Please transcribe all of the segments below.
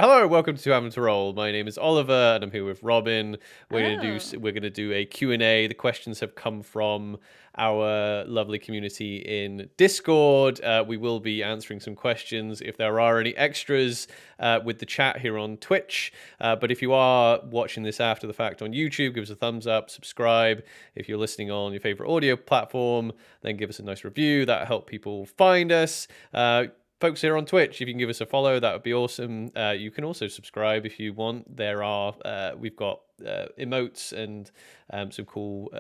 Hello, welcome to 2have 2Role. My name is Oliver, and I'm here with Robin. Oh, We're gonna do a Q&A. The questions have come from our lovely community in Discord. We will be answering some questions if there are any extras with the chat here on Twitch. But if you are watching this after the fact on YouTube, give us a thumbs up, subscribe. If you're listening on your favorite audio platform, then give us a nice review. That'll help people find us. Folks here on Twitch, if you can give us a follow, that would be awesome. You can also subscribe if you want. We've got emotes and some cool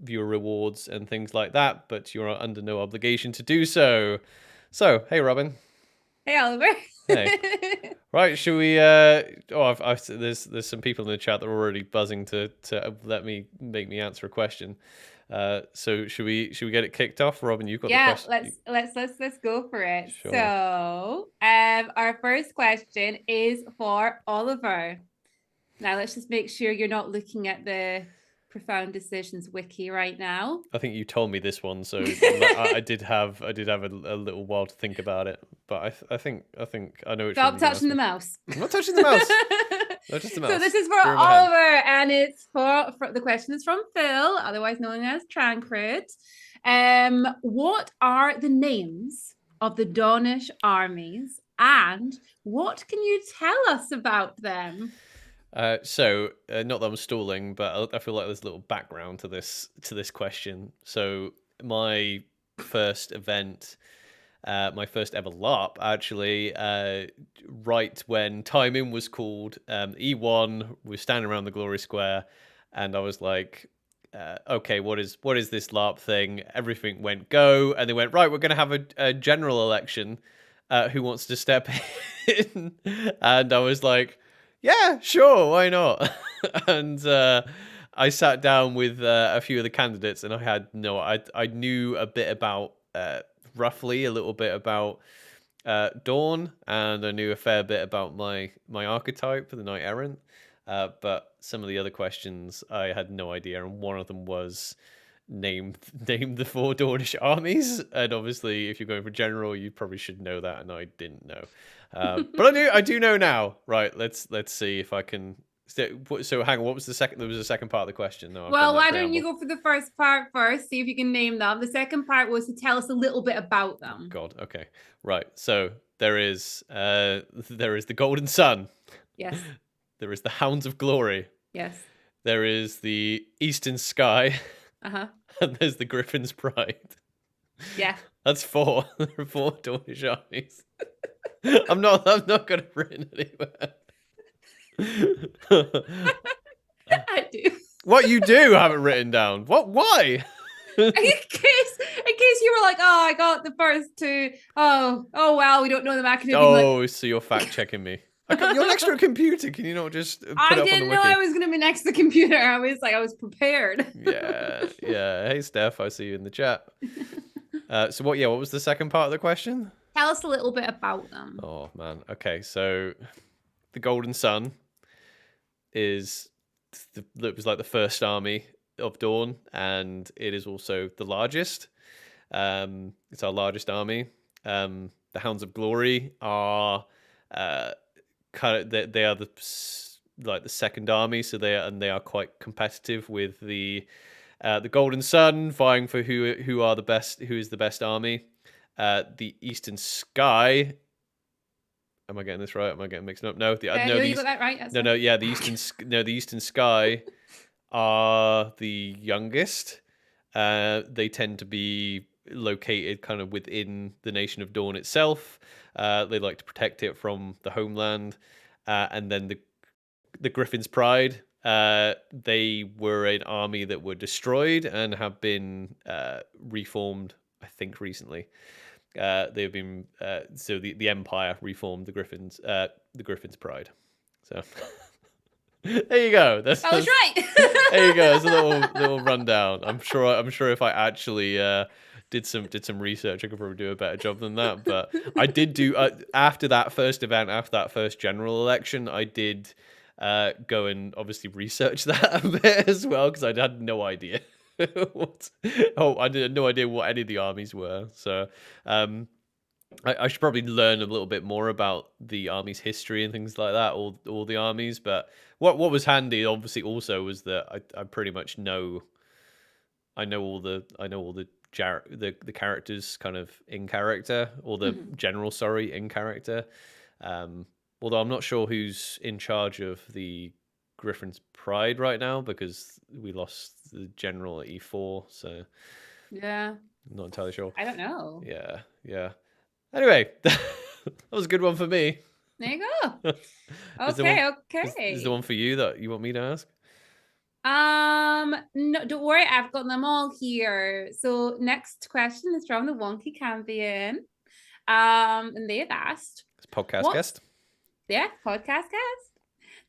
viewer rewards and things like that, but you're under no obligation to do so. So, hey, Robin. hey Oliver. Hey. Right, should we? There's some people in the chat that are already buzzing to make me answer a question. So should we get it kicked off, Robin? You've got the Yeah, question. let's go for it. Sure. So, our first question is for Oliver. Now, let's just make sure you're not looking at the Profound Decisions wiki right now. I think you told me this one, so I did have a little while to think about it. But I think I know which one. Stop touching the mouse. I'm not touching the mouse. No, just the mouse. So this is for Oliver, and it's for the question is from Phil, otherwise known as Trancred. What are the names of the Dawnish armies, and what can you tell us about them? Not that I'm stalling, but I feel like there's a little background to this question. So my first event, my first ever LARP, actually, right when timing was called, E1 was standing around the Glory Square, and I was like, okay, what is this LARP thing? Everything went go, and they went, right, we're going to have a general election. Who wants to step in? And I was like, yeah, sure, why not? And I sat down with a few of the candidates, and I knew a bit about, roughly a little bit about Dawn, and I knew a fair bit about my archetype, the Knight Errant. But some of the other questions I had no idea, and one of them was name the 4 Dawnish armies. And obviously, if you're going for general, you probably should know that, and I didn't know. But I do know now. Right, let's see if I can. So hang on, what was the second? There was a second part of the question. No, Well, why don't you go for the first part first, see if you can name them. The second part was to tell us a little bit about them. God, okay, right. So there is the Golden Sun. Yes. There is the Hounds of Glory. Yes. There is the Eastern Sky. Uh-huh. And there's the Griffin's Pride. Yeah. That's 4. There are 4 Dawnish armies. I'm not gonna written anywhere. I do. What you do haven't written down? What? Why? in case you were like, oh, I got the first 2. Oh well, we don't know the mechanism. Oh, so you're fact checking me. You're next to a computer. Can you not just put I it up didn't on the know wiki? I was gonna be next to the computer. I was prepared. Yeah. Hey, Steph, I see you in the chat. So what was the second part of the question? Tell us a little bit about them. Oh man. Okay, so the Golden Sun was like the first army of Dawn, and it is also the largest. It's our largest army. The Hounds of Glory are they are the second army, so they are quite competitive with the Golden Sun, vying for who is the best army. The Eastern Sky. Am I getting this right? Am I getting mixed up? No, you got that right. The Eastern Sky are the youngest. They tend to be located kind of within the nation of Dawn itself. They like to protect it from the homeland. And then the Griffin's Pride. They were an army that were destroyed and have been reformed, I think, recently. They've been so the Empire reformed the Griffin's Pride. So there you go. That was right. There you go. It's a little rundown. I'm sure if I actually did some research, I could probably do a better job than that. But I did do after that first event, after that first general election, I did go and obviously research that a bit as well, because I had no idea. I had no idea what any of the armies were. So I should probably learn a little bit more about the army's history and things like that, all the armies. But what was handy, obviously, also was that I pretty much know all the the characters kind of in character, or the Mhm. general, sorry, in character. Um, Although I'm not sure who's in charge of the Griffin's Pride right now because we lost the general at E4, so Yeah, I'm not entirely sure. I don't know. Yeah, yeah. Anyway, that was a good one for me. There you go. Is the one Okay, is the okay. one for you that you want me to ask? No, don't worry, I've got them all here. So next question is from the Wonky Campion. And they have asked, It's podcast what's guest. yeah, podcast guest.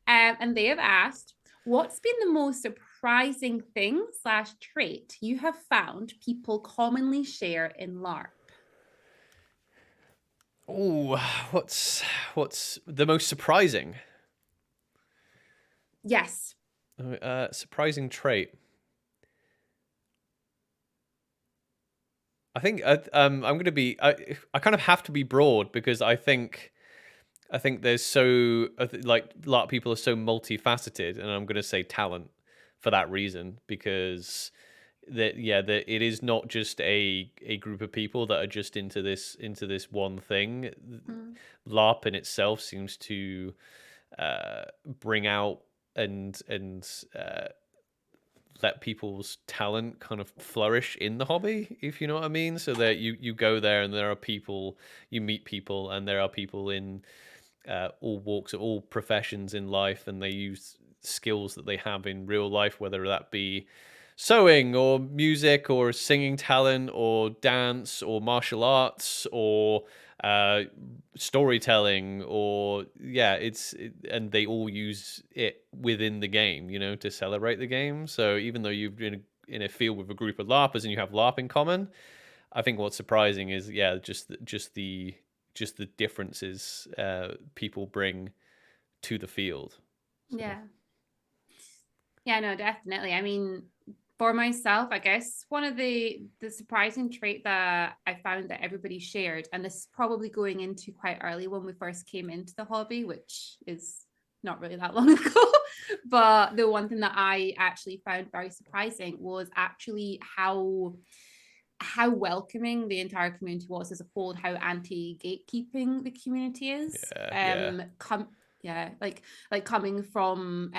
And they have asked, what's been the most surprising thing slash trait you have found people commonly share in LARP? Oh, what's the most surprising? Yes. Surprising trait. I think I'm going to be. I kind of have to be broad because I think there's so like a lot of people are so multifaceted, and I'm going to say talent for that reason because that it is not just a group of people that are just into this one thing. Mm. LARP in itself seems to bring out and let people's talent kind of flourish in the hobby, if you know what I mean. So that you go there and there are people, you meet people, and there are people in all walks, all professions in life, and they use skills that they have in real life, whether that be sewing or music or singing talent or dance or martial arts or storytelling, or and they all use it within the game, to celebrate the game. So even though you've been in a field with a group of larpers and you have larp in common, I think what's surprising is just the differences people bring to the field. So Yeah. Yeah, no, definitely. I mean, for myself, I guess one of the surprising trait that I found that everybody shared, and this is probably going into quite early when we first came into the hobby, which is not really that long ago. But the one thing that I actually found very surprising was actually how welcoming the entire community was as a whole, and how anti-gatekeeping the community is. yeah, Yeah, like coming from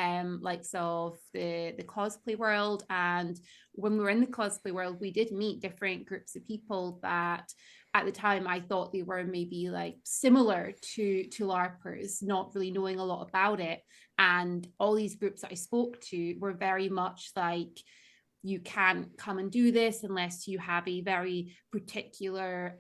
likes of the cosplay world. And when we were in the cosplay world, we did meet different groups of people that at the time I thought they were maybe like similar to LARPers, not really knowing a lot about it. And all these groups that I spoke to were very much like, you can't come and do this unless you have a very particular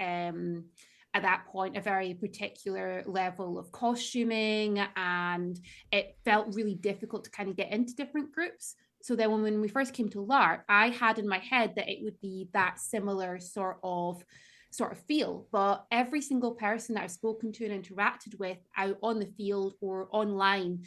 at that point a very particular level of costuming, and it felt really difficult to kind of get into different groups. So then when we first came to LARP, I had in my head that it would be that similar sort of feel. But every single person that I've spoken to and interacted with out on the field or online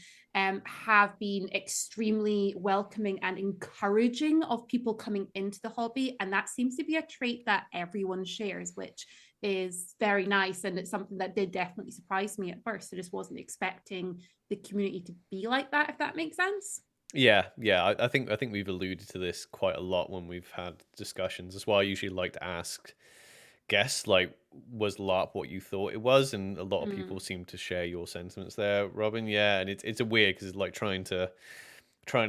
have been extremely welcoming and encouraging of people coming into the hobby. And that seems to be a trait that everyone shares, which is very nice. And it's something that did definitely surprise me at first. I just wasn't expecting the community to be like that, if that makes sense. yeah. I think we've alluded to this quite a lot when we've had discussions. That's why I usually like to ask guests, like, was LARP what you thought it was? And a lot of people Mm. seem to share your sentiments there, Robin. Yeah, and it's a weird because it's like trying to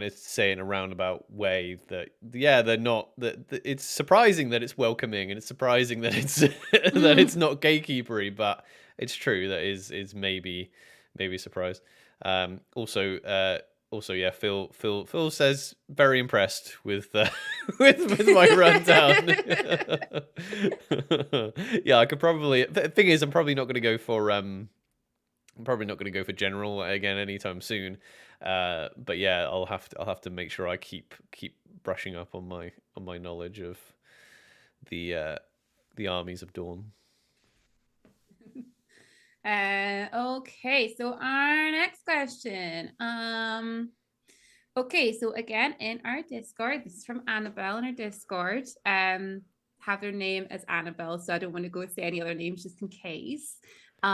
say in a roundabout way that they're not that it's surprising that it's welcoming, and it's surprising that it's that it's not gatekeepery, but it's true that is maybe a surprise. Also, yeah, Phil says very impressed with with my rundown. Yeah, I could probably. The thing is, I'm probably not going to go for I'm probably not going to go for general again anytime soon. But yeah, I'll have to make sure I keep brushing up on my knowledge of the uh, the armies of Dawn. Okay, so our next question. Okay, so again in our Discord, this is from Annabelle in our Discord. have their name as Annabelle, so I don't want to go say any other names just in case. I'm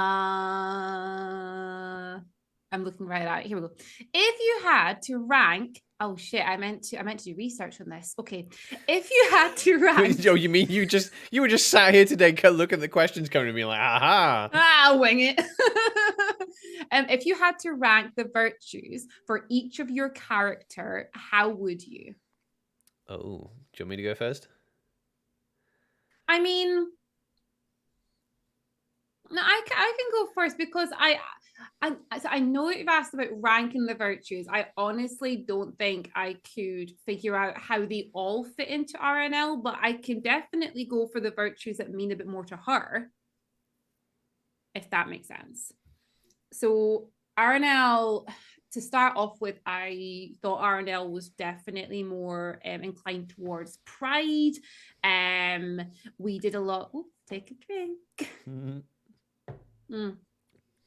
looking right at it. Here we go. If you had to rank, oh shit, I meant to do research on this. Okay. If you had to rank, Oh, you mean you were just sat here today looking at the questions coming to me like, aha. I'll wing it. If you had to rank the virtues for each of your character, how would you? Oh, do you want me to go first? I mean, no, I can go first because I know that you've asked about ranking the virtues. I honestly don't think I could figure out how they all fit into RNL, but I can definitely go for the virtues that mean a bit more to her, if that makes sense. So RNL, to start off with, I thought RNL was definitely more inclined towards pride. We did a lot. Oh, take a drink.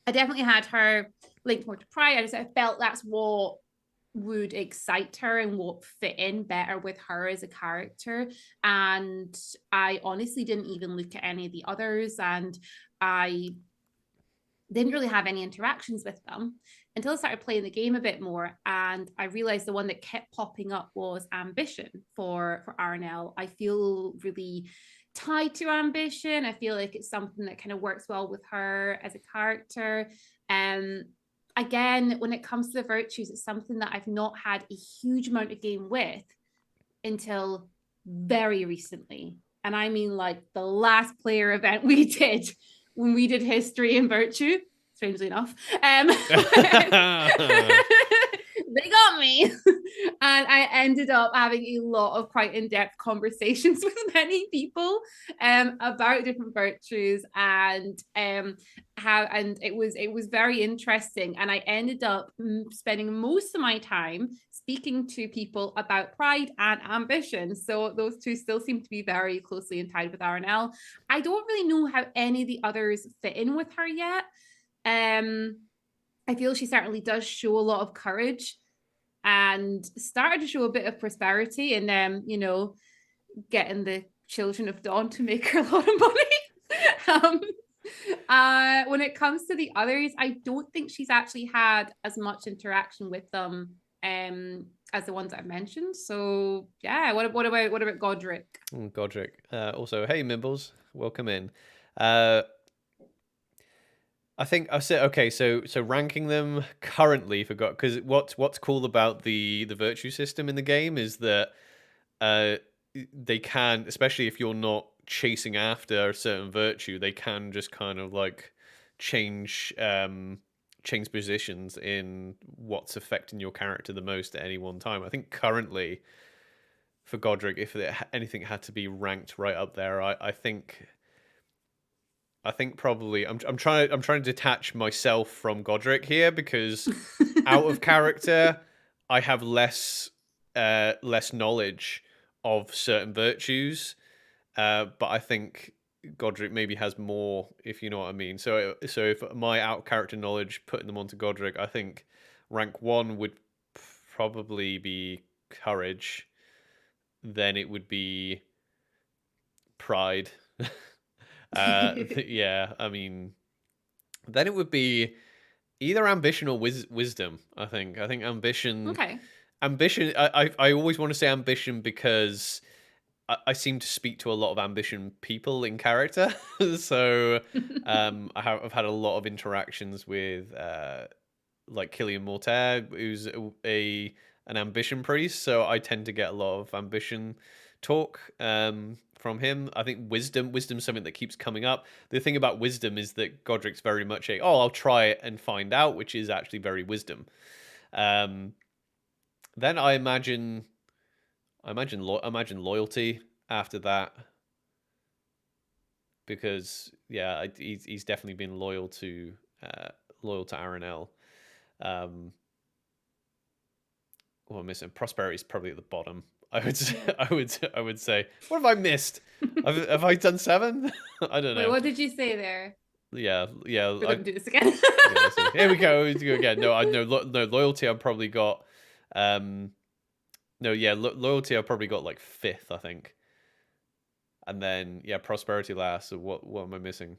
I definitely had her linked more to pride. I felt that's what would excite her and what fit in better with her as a character. And I honestly didn't even look at any of the others, and I didn't really have any interactions with them until I started playing the game a bit more. And I realized the one that kept popping up was ambition for RNL. I feel really tied to ambition. I feel like it's something that kind of works well with her as a character. Again, when it comes to the virtues, it's something that I've not had a huge amount of game with until very recently. And I mean, like the last player event we did when we did history and virtue, strangely enough. They got me. And I ended up having a lot of quite in-depth conversations with many people about different virtues and it was very interesting. And I ended up spending most of my time speaking to people about pride and ambition. So those two still seem to be very closely tied with RNL. I don't really know how any of the others fit in with her yet. I feel she certainly does show a lot of courage and started to show a bit of prosperity and getting the children of Dawn to make her a lot of money. When it comes to the others, I don't think she's actually had as much interaction with them as the ones I've mentioned. So yeah, what about Godric? Godric. Also, hey Mimbles, welcome in. I think I said okay. So ranking them currently because what's cool about the virtue system in the game is that they can, especially if you're not chasing after a certain virtue, they can just kind of like change positions in what's affecting your character the most at any one time. I think currently for Godric, if anything had to be ranked right up there, I think probably I'm trying to detach myself from Godric here because out of character I have less knowledge of certain virtues, but I think Godric maybe has more, if you know what I mean. So if my out of character knowledge putting them onto Godric, I think rank 1 would probably be courage, then it would be pride. Yeah, I mean, then it would be either ambition or wisdom. I think ambition. Okay. Ambition. I always want to say ambition because I seem to speak to a lot of ambition people in character. So I've had a lot of interactions with like Killian Mortaire, who's an ambition priest. So I tend to get a lot of ambition talk from him. I think wisdom's something that keeps coming up. The thing about wisdom is that Godric's very much I'll try it and find out, which is actually very wisdom. Then I imagine loyalty after that, because yeah, he's definitely been loyal to RNL. What am I missing? Prosperity is probably at the bottom. I would say. What have I missed? have I done 7? I don't know. Wait, what did you say there? Yeah. We're gonna do this again. Here we go. Let's go again. No, loyalty. I've probably got. Loyalty. I've probably got like 5th. I think. And then yeah, prosperity lasts. So what am I missing?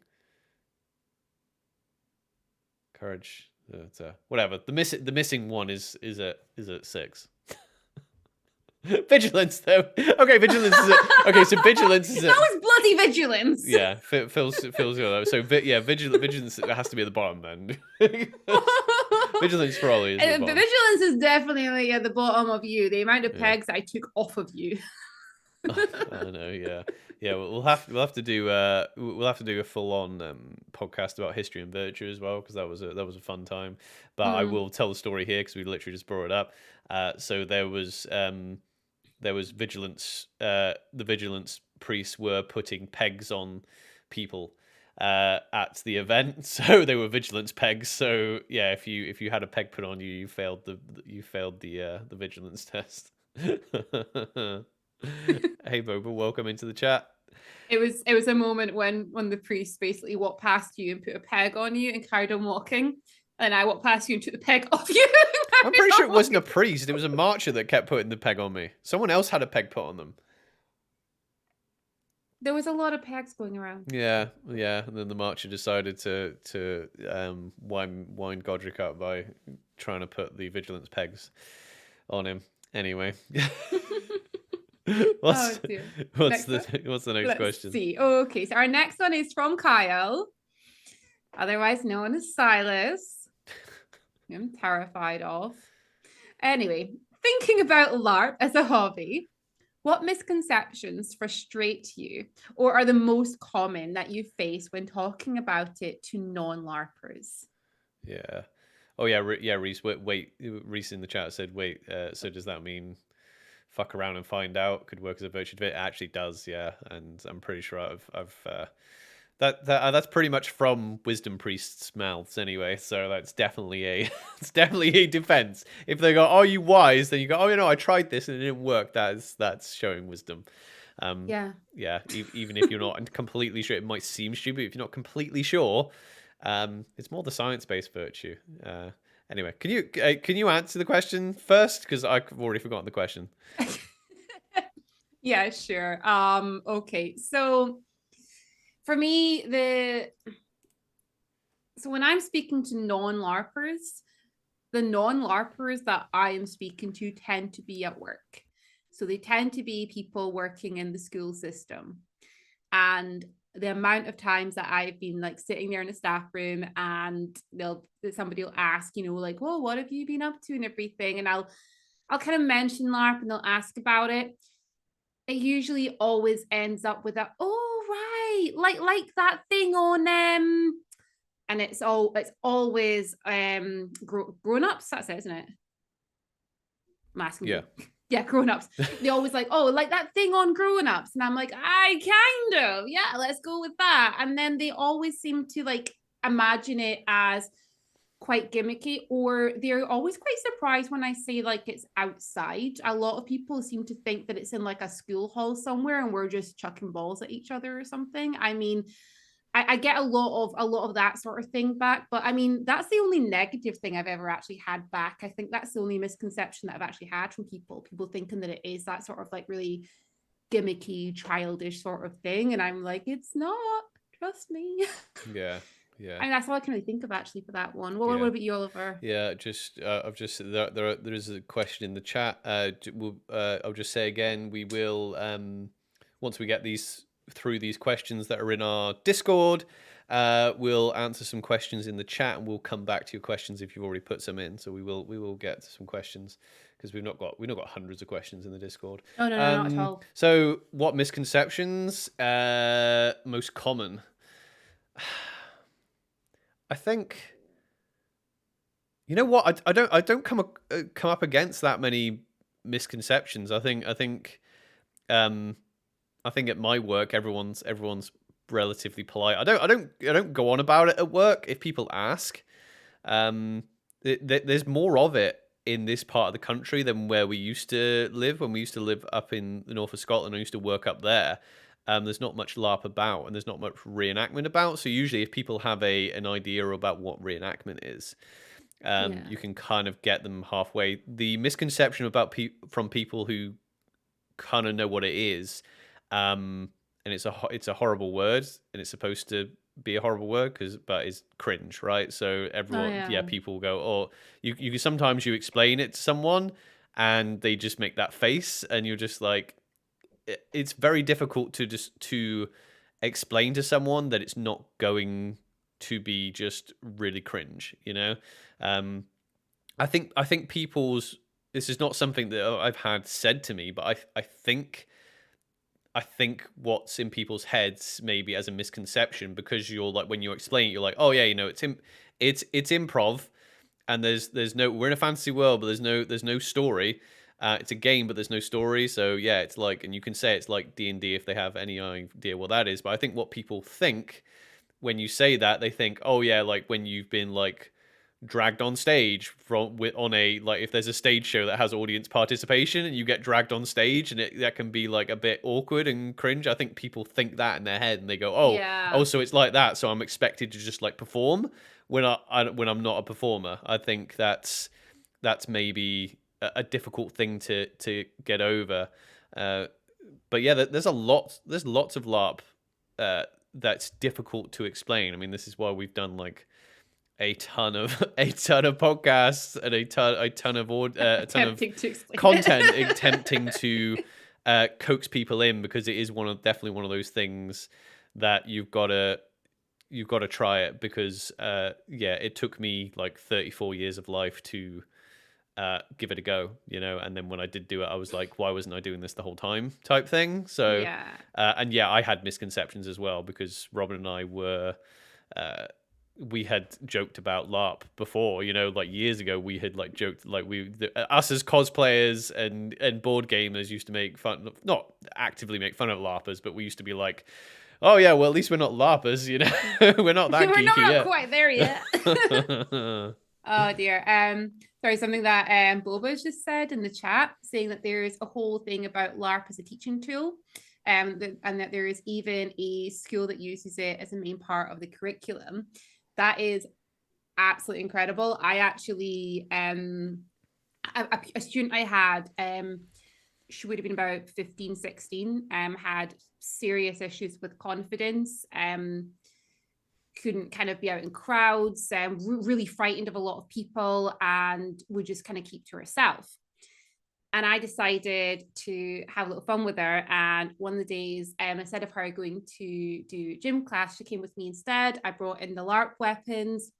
Courage. Whatever. The missing one is at 6. Vigilance though. Okay, vigilance is okay. So vigilance is That was bloody vigilance. yeah. Phil's so yeah. Vigilance has to be at the bottom then. Vigilance for Ollie is at the bottom. Vigilance is definitely at the bottom of you. The amount of pegs I took off of you. I know, yeah, yeah. We'll have to do a full on podcast about history and virtue as well, because that was a fun time. But I will tell the story here because we literally just brought it up. So there was vigilance. The vigilance priests were putting pegs on people at the event, so they were vigilance pegs. So yeah, if you had a peg put on you, you failed the vigilance test. Hey Boba, welcome into the chat. It was a moment when the priest basically walked past you and put a peg on you and carried on walking, and I walked past you and took the peg off you. I'm pretty sure it wasn't a priest, it was a marcher that kept putting the peg on me. Someone else had a peg put on them. There was a lot of pegs going around. Yeah. And then the marcher decided to wind Godric up by trying to put the vigilance pegs on him. Anyway. What's the next question? See. Okay, so our next one is from Kyle, otherwise known as Silas. I'm terrified of. Anyway, thinking about LARP as a hobby, what misconceptions frustrate you or are the most common that you face when talking about it to non-LARPers? Yeah. Oh yeah, Reese. Wait. Reese in the chat said, "Wait. So does that mean fuck around and find out could work as a virtue debate?" It actually does, yeah. And I'm pretty sure that's pretty much from wisdom priests' mouths anyway. So that's definitely a defense. If they go, "Are you wise?" then you go, "Oh, I tried this and it didn't work." That's showing wisdom. Yeah. Even if you're not completely sure, it might seem stupid. If you're not completely sure, it's more the science-based virtue. Anyway, can you answer the question first? Because I've already forgotten the question. Yeah, sure. Okay, so for me, when I'm speaking to non-LARPers, the non-LARPers that I am speaking to tend to be at work. So they tend to be people working in the school system. And the amount of times that I've been like sitting there in a staff room and somebody will ask, like, "Well, what have you been up to?" and everything. And I'll kind of mention LARP and they'll ask about it. It usually always ends up with a, "Oh, right, like that thing on and it's always grown-ups, that's it, isn't it? I'm asking you. Yeah, grown-ups. They always like, "Oh, like that thing on grown-ups." And I'm like, "I kind of, yeah, let's go with that." And then they always seem to like imagine it as quite gimmicky, or they're always quite surprised when I say like it's outside. A lot of people seem to think that it's in like a school hall somewhere and we're just chucking balls at each other or something. I mean, I get a lot of that sort of thing back, but I mean, that's the only negative thing I've ever actually had back. I think that's the only misconception that I've actually had from people thinking that it is that sort of like really gimmicky, childish sort of thing. And I'm like, it's not, trust me. Yeah. And that's all I can really think of actually for that one. What about you, Oliver? Yeah, I've just there is a question in the chat. I'll just say again, we will once we get through these questions that are in our Discord, we'll answer some questions in the chat and we'll come back to your questions if you've already put some in. So we will get to some questions because we've not got hundreds of questions in the Discord. Oh no, not at all. So what misconceptions most common? I think, you know what, I don't come up against that many misconceptions. I think at my work everyone's relatively polite. I don't go on about it at work if people ask. There's more of it in this part of the country than where we used to live. When we used to live up in the north of Scotland, I used to work up there. There's not much LARP about, and there's not much reenactment about. So usually, if people have an idea about what reenactment is, you can kind of get them halfway. The misconception about from people who kind of know what it is, and and it's a horrible word, and it's supposed to be a horrible word but it's cringe, right? So Oh everyone, yeah. people go, oh, you sometimes you explain it to someone and they just make that face, and you're just like, it's very difficult to explain to someone that it's not going to be just really cringe, you know. um I think people's, this is not something that I've had said to me, but I think what's in people's heads maybe as a misconception, because you're like, when you explain it, you're like, oh yeah, it's improv, and there's no, we're in a fantasy world, but there's no story. It's a game, but there's no story. So yeah, it's like, and you can say it's like D&D if they have any idea what that is. But I think what people think when you say that, they think, oh yeah, like when you've been like dragged on stage on a, like, if there's a stage show that has audience participation and you get dragged on stage, and that can be like a bit awkward and cringe. I think people think that in their head, and they go, oh, Yeah. so it's like that, so I'm expected to just like perform when when I'm not a performer. I think that's maybe a difficult thing to get over. But yeah, there's lots of LARP that's difficult to explain. I mean, this is why we've done like a ton of podcasts and a ton of Attempting to explain content, it. attempting to coax people in, because it is definitely one of those things that you've got to try it, because yeah, it took me like 34 years of life to give it a go, you know. And then when I did do it, I was like, why wasn't I doing this the whole time, type thing. So Yeah. and yeah, I had misconceptions as well, because Robin and I were we had joked about LARP before, you know, like years ago. We had like joked, like us as cosplayers and board gamers used to make fun, not actively make fun of LARPers, but we used to be like, oh yeah, well at least we're not LARPers, you know. We're not that We're geeky not yet. quite there yet. Oh dear. Sorry, something that Boba's just said in the chat, saying that there's a whole thing about LARP as a teaching tool, and that there is even a school that uses it as a main part of the curriculum. That is absolutely incredible. I actually a student I had, she would have been about 15, 16, had serious issues with confidence, couldn't kind of be out in crowds, really frightened of a lot of people, and would just kind of keep to herself. And I decided to have a little fun with her. And one of the days, instead of her going to do gym class, she came with me instead. I brought in the LARP weapons,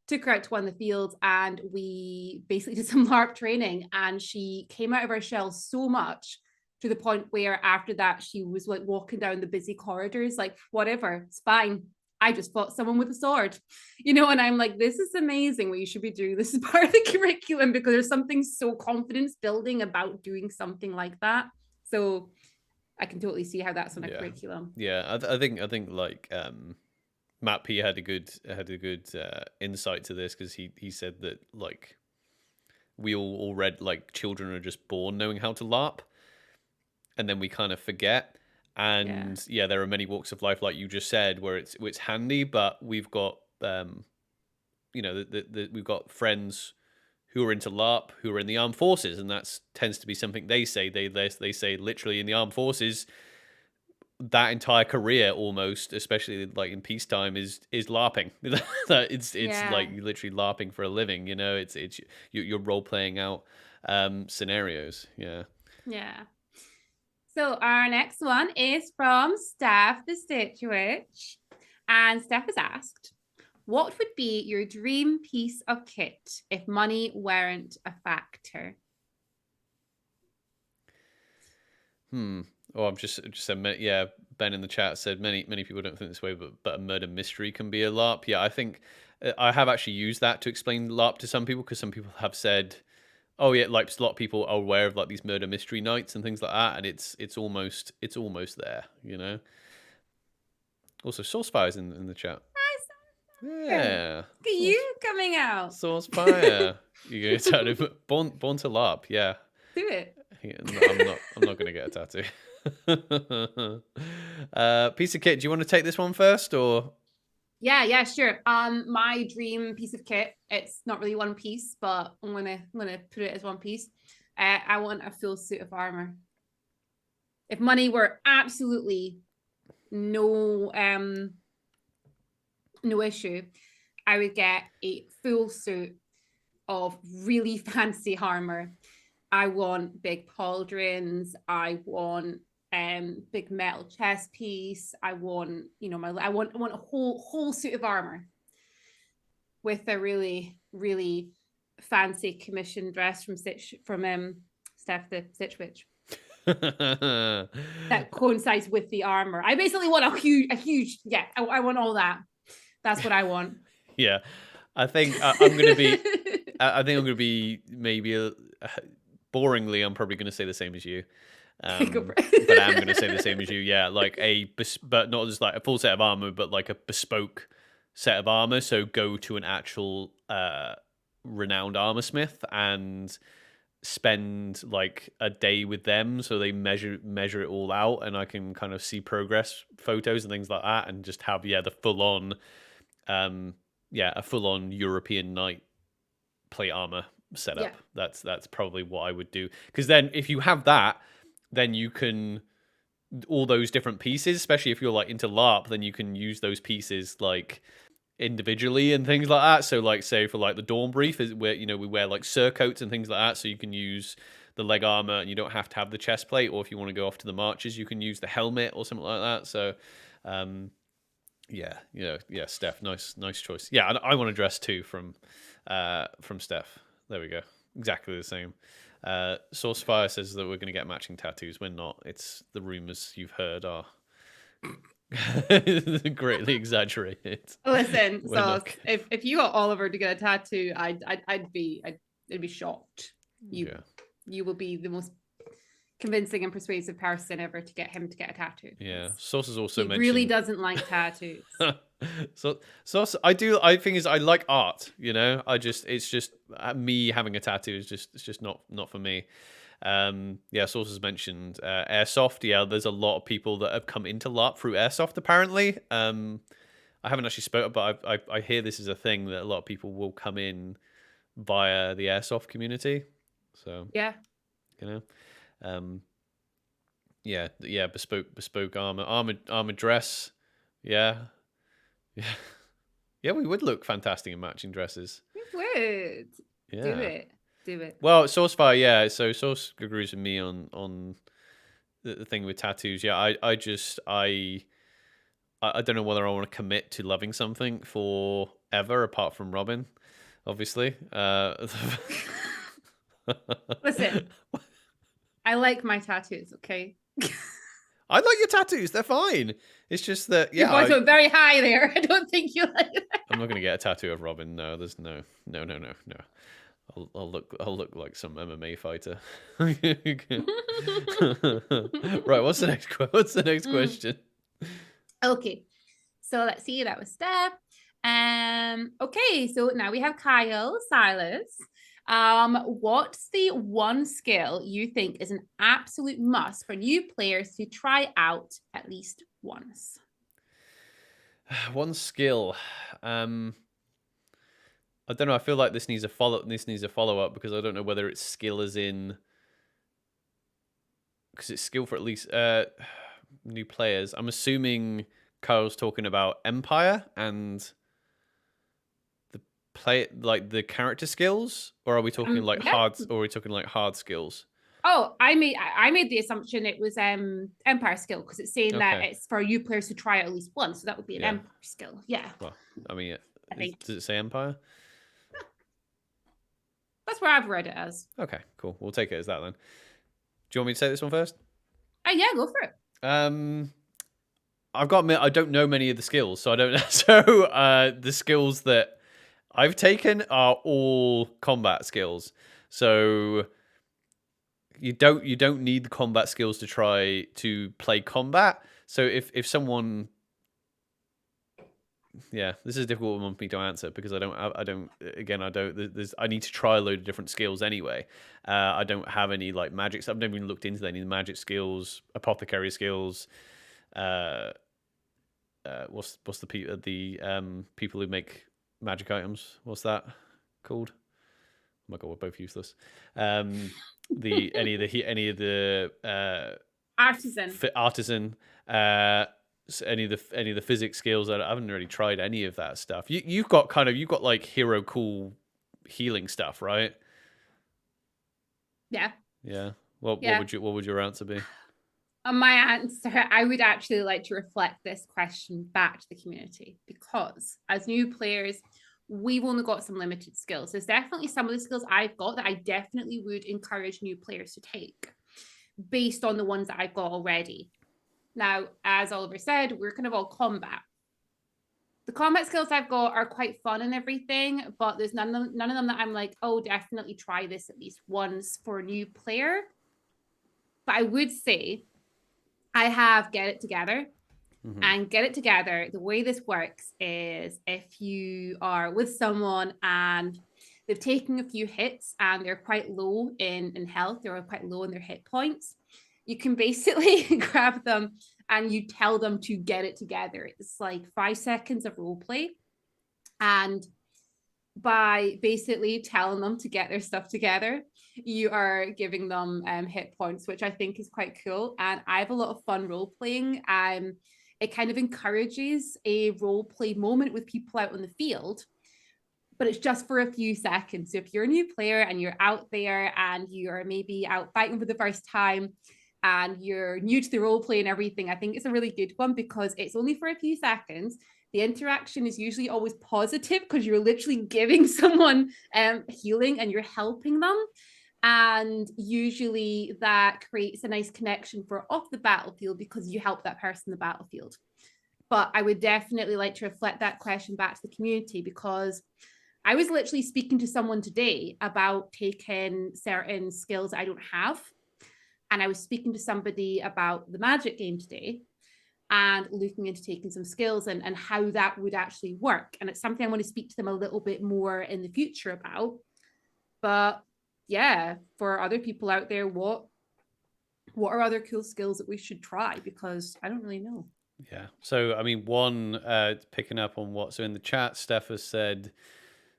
took her out to one of the fields, and we basically did some LARP training. And she came out of her shell so much, to the point where after that, she was like walking down the busy corridors, like, whatever, it's fine. I just fought someone with a sword, you know, and I'm like, this is amazing. What you should be doing. This is part of the curriculum, because there's something so confidence building about doing something like that. So I can totally see how that's on a curriculum. Yeah, I think like Matt P had a good insight to this, because he said that like we all read, like, children are just born knowing how to LARP, and then we kind of forget. And yeah, there are many walks of life, like you just said, where it's handy, but we've got you know, we've got friends who are into LARP who are in the armed forces, and that tends to be something they say. They say literally in the armed forces, that entire career almost, especially like in peacetime, is LARPing. it's like you literally LARPing for a living. You know, it's you're role playing out scenarios. Yeah. So our next one is from Steph the Stitch Witch, and Steph has asked, what would be your dream piece of kit if money weren't a factor? Oh, I'm just yeah. Ben in the chat said many people don't think this way, but a murder mystery can be a LARP. Yeah, I think I have actually used that to explain LARP to some people, because some people have said, oh yeah, like a lot of people are aware of like these murder mystery nights and things like that, and it's almost there, you know. Also, Saucefire's in the chat. Yeah. Look at you coming out. Saucefire. You go tattoo. Born to LARP. Yeah. Do it. Yeah, I'm not gonna get a tattoo. Piece of kit. Do you want to take this one first, or? Yeah, sure. My dream piece of kit, it's not really one piece, but I'm gonna put it as one piece. I want a full suit of armor. If money were absolutely no no issue. I would get a full suit of really fancy armor. I want big pauldrons. I want big metal chest piece. I want, you know, I want a whole suit of armor with a really, really fancy commission dress from Steph the Stitch Witch. That coincides with the armor. I basically want a huge, yeah, I want all that. That's what I want. Yeah, I think I'm gonna be. I think I'm gonna be maybe boringly. I'm probably gonna say the same as you. But I'm gonna say the same as you. Yeah, like but not just like a full set of armor, but like a bespoke set of armor. So go to an actual renowned armor smith and spend like a day with them, so they measure it all out, and I can kind of see progress photos and things like that, and just have the full on, a full on European knight plate armor setup. Yeah. That's probably what I would do, because then if you have that, then you can all those different pieces, especially if you're like into LARP, then you can use those pieces like individually and things like that. So like, say for like the Dawn Brief is where, you know, we wear like surcoats and things like that, so you can use the leg armor and you don't have to have the chest plate, or if you want to go off to the marches, you can use the helmet or something like that. So yeah, Steph, nice choice. Yeah, I want to dress too from Steph. There we go, exactly the same. Saucefire says that we're going to get matching tattoos. We're not. It's the rumors you've heard are greatly exaggerated. Listen, so if you got Oliver to get a tattoo, I'd be shocked. You will be the most convincing and persuasive person ever to get him to get a tattoo. Yeah, Sauce has also mentioned he really doesn't like tattoos. So I do. I think is I like art. You know, it's just me having a tattoo is just not for me. Sauce has mentioned airsoft. Yeah, there's a lot of people that have come into LARP through airsoft. Apparently, I haven't actually spoken, but I hear this is a thing that a lot of people will come in via the airsoft community. So yeah, you know, bespoke armor dress. Yeah. Yeah, we would look fantastic in matching dresses. We would. Yeah. Do it. Well, Saucefire, yeah. So Sauce agrees with me on the thing with tattoos. Yeah, I don't know whether I want to commit to loving something forever apart from Robin, obviously. Listen, I like my tattoos, okay? I like your tattoos. They're fine. It's just that, yeah. Your voice went very high there. I don't think you like that. I'm not going to get a tattoo of Robin. No, there's no. I'll look like some MMA fighter. Right. What's the next question? Okay. So let's see. That was Steph. Okay. So now we have Kyle, Silas. What's the one skill you think is an absolute must for new players to try out at least once? One skill. I don't know. I feel like this needs a follow up because I don't know whether it's skill as in, because it's skill for at least new players. I'm assuming Kyle's talking about Empire and the character skills, or are we talking hard? Or are we talking like hard skills? Oh, I made the assumption it was Empire skill because it's saying that it's for you players to try it at least once, so that would be an Empire skill. Yeah. Well, I mean, does it say Empire? That's where I've read it as. Okay, cool. We'll take it as that then. Do you want me to say this one first? Yeah, go for it. I've got to admit, I don't know many of the skills, so I don't know. So the skills that I've taken are all combat skills. So you don't need the combat skills to try to play combat. So if someone, yeah, this is a difficult one for me to answer because I need to try a load of different skills anyway. I don't have any like magic. I've never even looked into any magic skills, apothecary skills. What's the people who make magic items? What's that called? Oh my god, we're both useless. Any of the artisan. any of the physics skills. I haven't really tried any of that stuff. You've got like hero cool healing stuff, right? Yeah. Yeah. What Yeah. would your answer be? My answer, I would actually like to reflect this question back to the community, because as new players, we've only got some limited skills. There's definitely some of the skills I've got that I definitely would encourage new players to take based on the ones that I've got already. Now, as Oliver said, we're kind of all combat. The combat skills I've got are quite fun and everything, but there's none of them that I'm like, oh, definitely try this at least once for a new player. But I would say I have Get It Together. And Get It Together, the way this works is if you are with someone and they've taken a few hits and they're quite low in health, they're quite low in their hit points, you can basically grab them and you tell them to get it together. It's like 5 seconds of role play. And by basically telling them to get their stuff together, you are giving them hit points, which I think is quite cool. And I have a lot of fun role playing. It kind of encourages a role play moment with people out on the field, but it's just for a few seconds. So if you're a new player and you're out there and you're maybe out fighting for the first time and you're new to the role play and everything, I think it's a really good one because it's only for a few seconds. The interaction is usually always positive because you're literally giving someone healing and you're helping them. And usually that creates a nice connection for off the battlefield because you help that person in the battlefield. But I would definitely like to reflect that question back to the community, because I was literally speaking to someone today about taking certain skills I don't have. And I was speaking to somebody about the Magic game today and looking into taking some skills and how that would actually work. And it's something I want to speak to them a little bit more in the future about. But yeah, for other people out there, what are other cool skills that we should try? Because I don't really know. Yeah. So I mean, one picking up on what's in the chat, Steph has said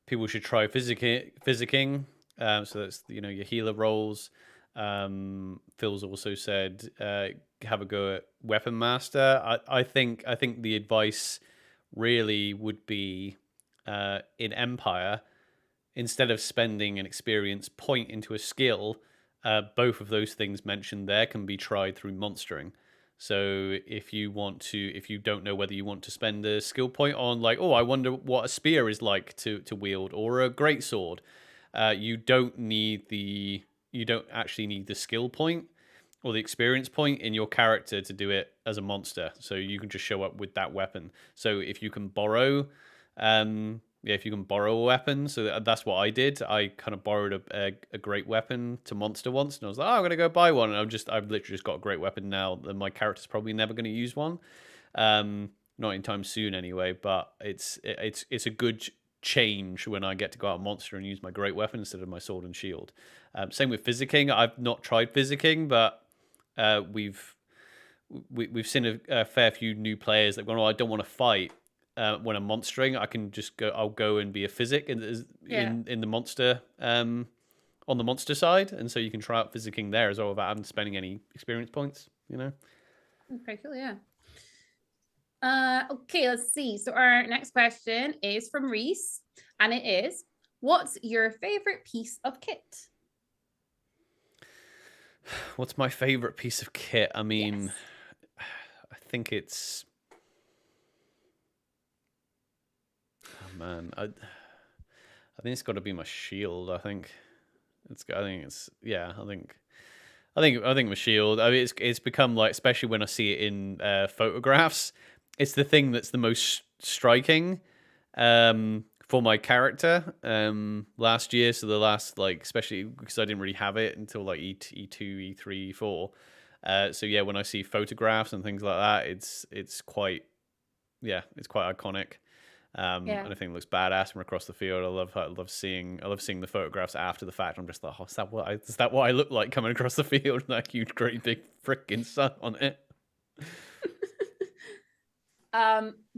people should try physicing. So that's your healer roles. Phil's also said have a go at weapon master. I think the advice really would be in Empire, instead of spending an experience point into a skill, both of those things mentioned there can be tried through monstering. So if you don't know whether you want to spend a skill point on, like, oh, I wonder what a spear is like to wield, or a greatsword, you don't actually need the skill point or the experience point in your character to do it as a monster. So you can just show up with that weapon. So if you can borrow, if you can borrow a weapon, so that's what I did. I kind of borrowed a great weapon to monster once, and I was like, oh, I'm gonna go buy one, and I've literally just got a great weapon now. And my character's probably never going to use one, not anytime soon anyway. But it's a good change when I get to go out monster and use my great weapon instead of my sword and shield. Same with physicking. I've not tried physicking, but we've seen a fair few new players that have gone, oh, I don't want to fight. When I'm monstering, I can just go. I'll go and be a physic in the monster, on the monster side, and so you can try out physicking there as well without having spending any experience points. Okay, cool. Yeah. Okay, let's see. So our next question is from Reese, and it is, what's your favorite piece of kit? What's my favorite piece of kit? I mean, yes. I think it's. Oh man, I think it's got to be my shield. I think my shield. I mean, it's become like, especially when I see it in photographs, it's the thing that's the most striking for my character last year. So the last, like, especially because I didn't really have it until like E2, E3, E4. So yeah, when I see photographs and things like that, it's quite iconic. And I think it looks badass from across the field. I love seeing the photographs after the fact. I'm just like, oh, is that what I look like coming across the field? That huge, great big freaking sun on it.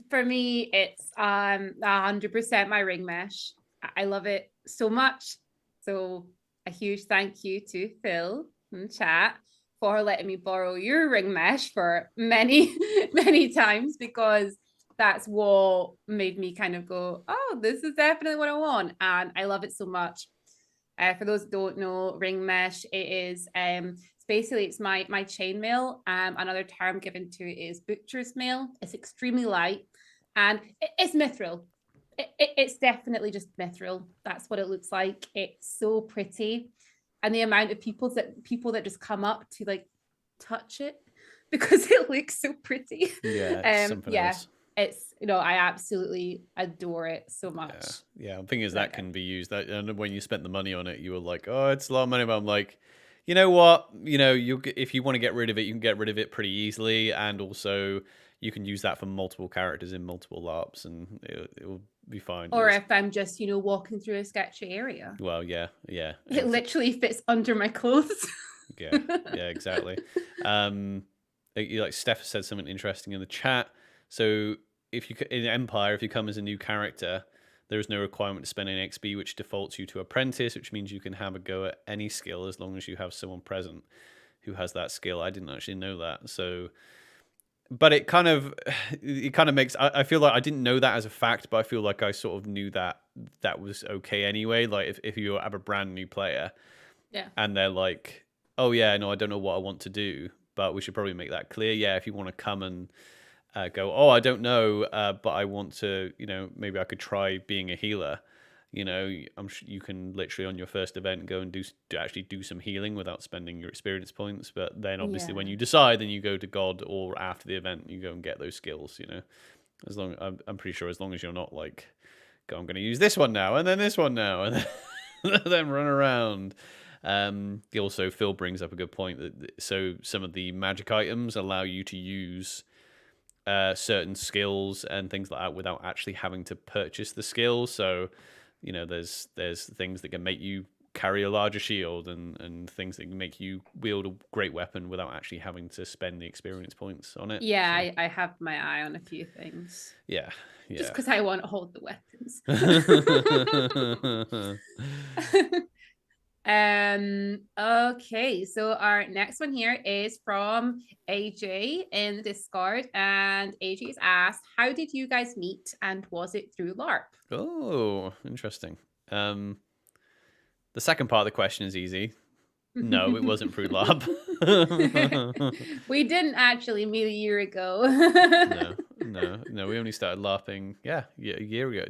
For me, it's 100% my ring mesh. I love it so much. So a huge thank you to Phil in the chat for letting me borrow your ring mesh for many, many times, because that's what made me kind of go, oh, this is definitely what I want. And I love it so much. For those that don't know, ring mesh, it is basically it's my chainmail. Another term given to it is butcher's mail. It's extremely light and it's mithril. It's definitely just mithril. That's what it looks like. It's so pretty, and the amount of people that just come up to like touch it because it looks so pretty. Yeah, it's something else. It's, I absolutely adore it so much. Yeah. The thing is that can be used. And when you spent the money on it, you were like, oh, it's a lot of money. But I'm like, you know what? If you want to get rid of it, you can get rid of it pretty easily, and also you can use that for multiple characters in multiple LARPs, and it will be fine. Or if I'm just, walking through a sketchy area. Well, yeah. It literally fits under my clothes. Yeah, exactly. Like Steph said something interesting in the chat. So if you in Empire, if you come as a new character, there is no requirement to spend any XP, which defaults you to apprentice, which means you can have a go at any skill as long as you have someone present who has that skill. I didn't actually know that. So, but it kind of makes, I feel like I didn't know that as a fact, but I feel like I sort of knew that was okay anyway. Like if you have a brand new player, and they're like, oh yeah, no, I don't know what I want to do, but we should probably make that clear. Yeah, if you want to come and go, oh, I don't know, but I want to, maybe I could try being a healer. I'm sure you can literally on your first event go and actually do some healing without spending your experience points. But then obviously when you decide, then you go to God, or after the event you go and get those skills. As long I'm pretty sure as long as you're not like, go, I'm going to use this one now and then this one now and then run around. Also, Phil brings up a good point that so some of the magic items allow you to use certain skills and things like that without actually having to purchase the skills. So, there's things that can make you carry a larger shield and things that can make you wield a great weapon without actually having to spend the experience points on it. Yeah, so. I have my eye on a few things. Yeah. Just because I want to hold the weapons. Okay, so our next one here is from AJ in the Discord, and AJ's asked, how did you guys meet, and was it through LARP? Oh, interesting. The second part of the question is easy. No, it wasn't through LARP. We didn't actually meet a year ago. No, we only started LARPing a year ago.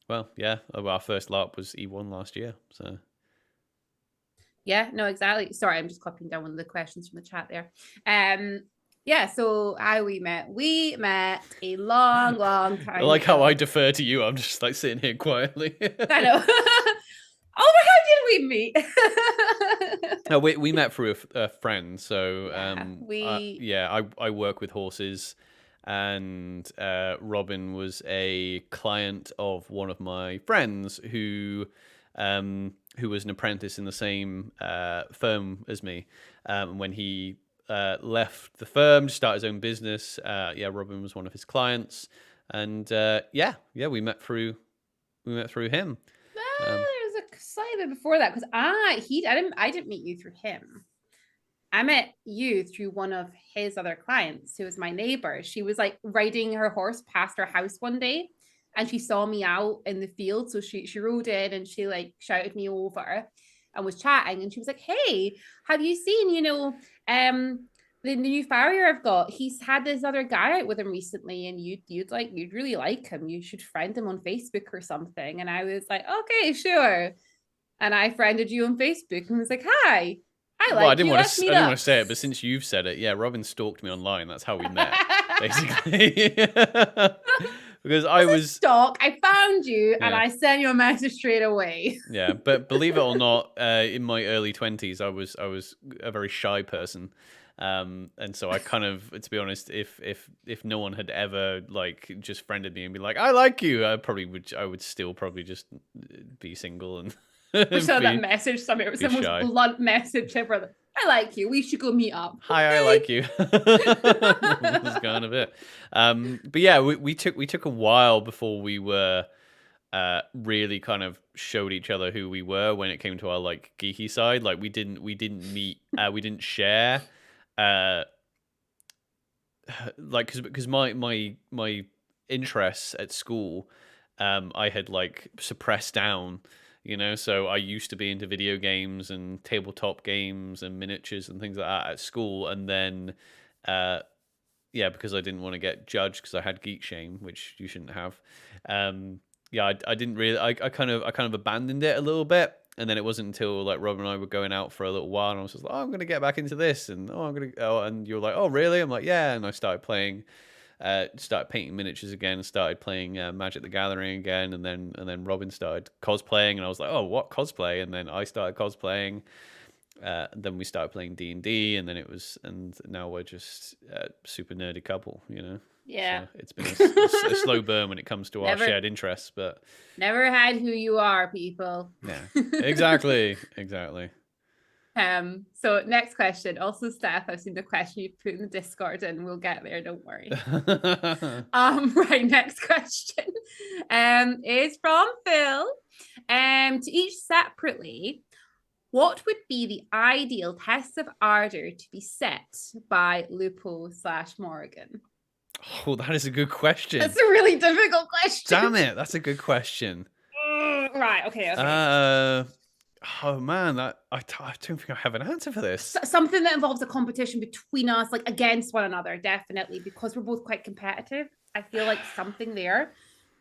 Our first LARP was E1 last year. So yeah, no, exactly. Sorry, I'm just copying down one of the questions from the chat there. So how we met a long time I like ago. How I defer to you. I'm just like sitting here quietly. I know. Oh, how did we meet? No, we met through a friend. So I work with horses, and Robin was a client of one of my friends who was an apprentice in the same firm as me. When he left the firm to start his own business, Robin was one of his clients, and we met through him. There's a slightly before that, because I didn't meet you through him. I met you through one of his other clients who was my neighbor. She was like riding her horse past her house one day, and she saw me out in the field. So she rode in and she like shouted me over and was chatting. And she was like, hey, have you seen, the new farrier I've got? He's had this other guy out with him recently, and you'd really like him. You should friend him on Facebook or something. And I was like, okay, sure. And I friended you on Facebook and was like, hi. I didn't want to say it, but since you've said it, Robin stalked me online. That's how we met, basically. Because I was stalk. I found you and I sent you a message straight away. Yeah, but believe it or not, in my early 20s, I was a very shy person, and so I kind of, to be honest, if no one had ever like just friended me and be like, I like you, I would still probably just be single and. We saw that message, someone's blunt message ever. I like you. We should go meet up. Hi, I like you. This is kind of it. But yeah, we took a while before we were really kind of showed each other who we were when it came to our like geeky side. Like we didn't meet, we didn't share, uh, like because my interests at school, I had like suppressed down, you know. So I used to be into video games and tabletop games and miniatures and things like that at school, and then, uh, yeah, because I didn't want to get judged because I had geek shame, which you shouldn't have. Yeah, I didn't really. I kind of abandoned it a little bit, and then it wasn't until like Rob and I were going out for a little while, and I was just like, oh, I'm gonna get back into this, and oh, I'm gonna. Oh, and you're like, oh, really? I'm like, yeah, and I started playing. Started painting miniatures again, started playing Magic the Gathering again, and then Robin started cosplaying, and I was like, oh, what cosplay? And then I started cosplaying. Then we started playing D&D, and then and now we're just a super nerdy couple, you know. Yeah. So it's been a slow burn when it comes to our Never, shared interests, but never had who you are, people. yeah, exactly. So next question. Also, Steph, I've seen the question you put in the Discord, and we'll get there. Don't worry. Right. Next question. Is from Phil. To each separately, what would be the ideal test of ardor to be set by Lupo/Morgan? Oh, that is a good question. That's a really difficult question. Damn it, that's a good question. Right. Okay. Oh man, I don't think I have an answer for this. Something that involves a competition between us, like against one another, definitely, because we're both quite competitive. I feel like something there,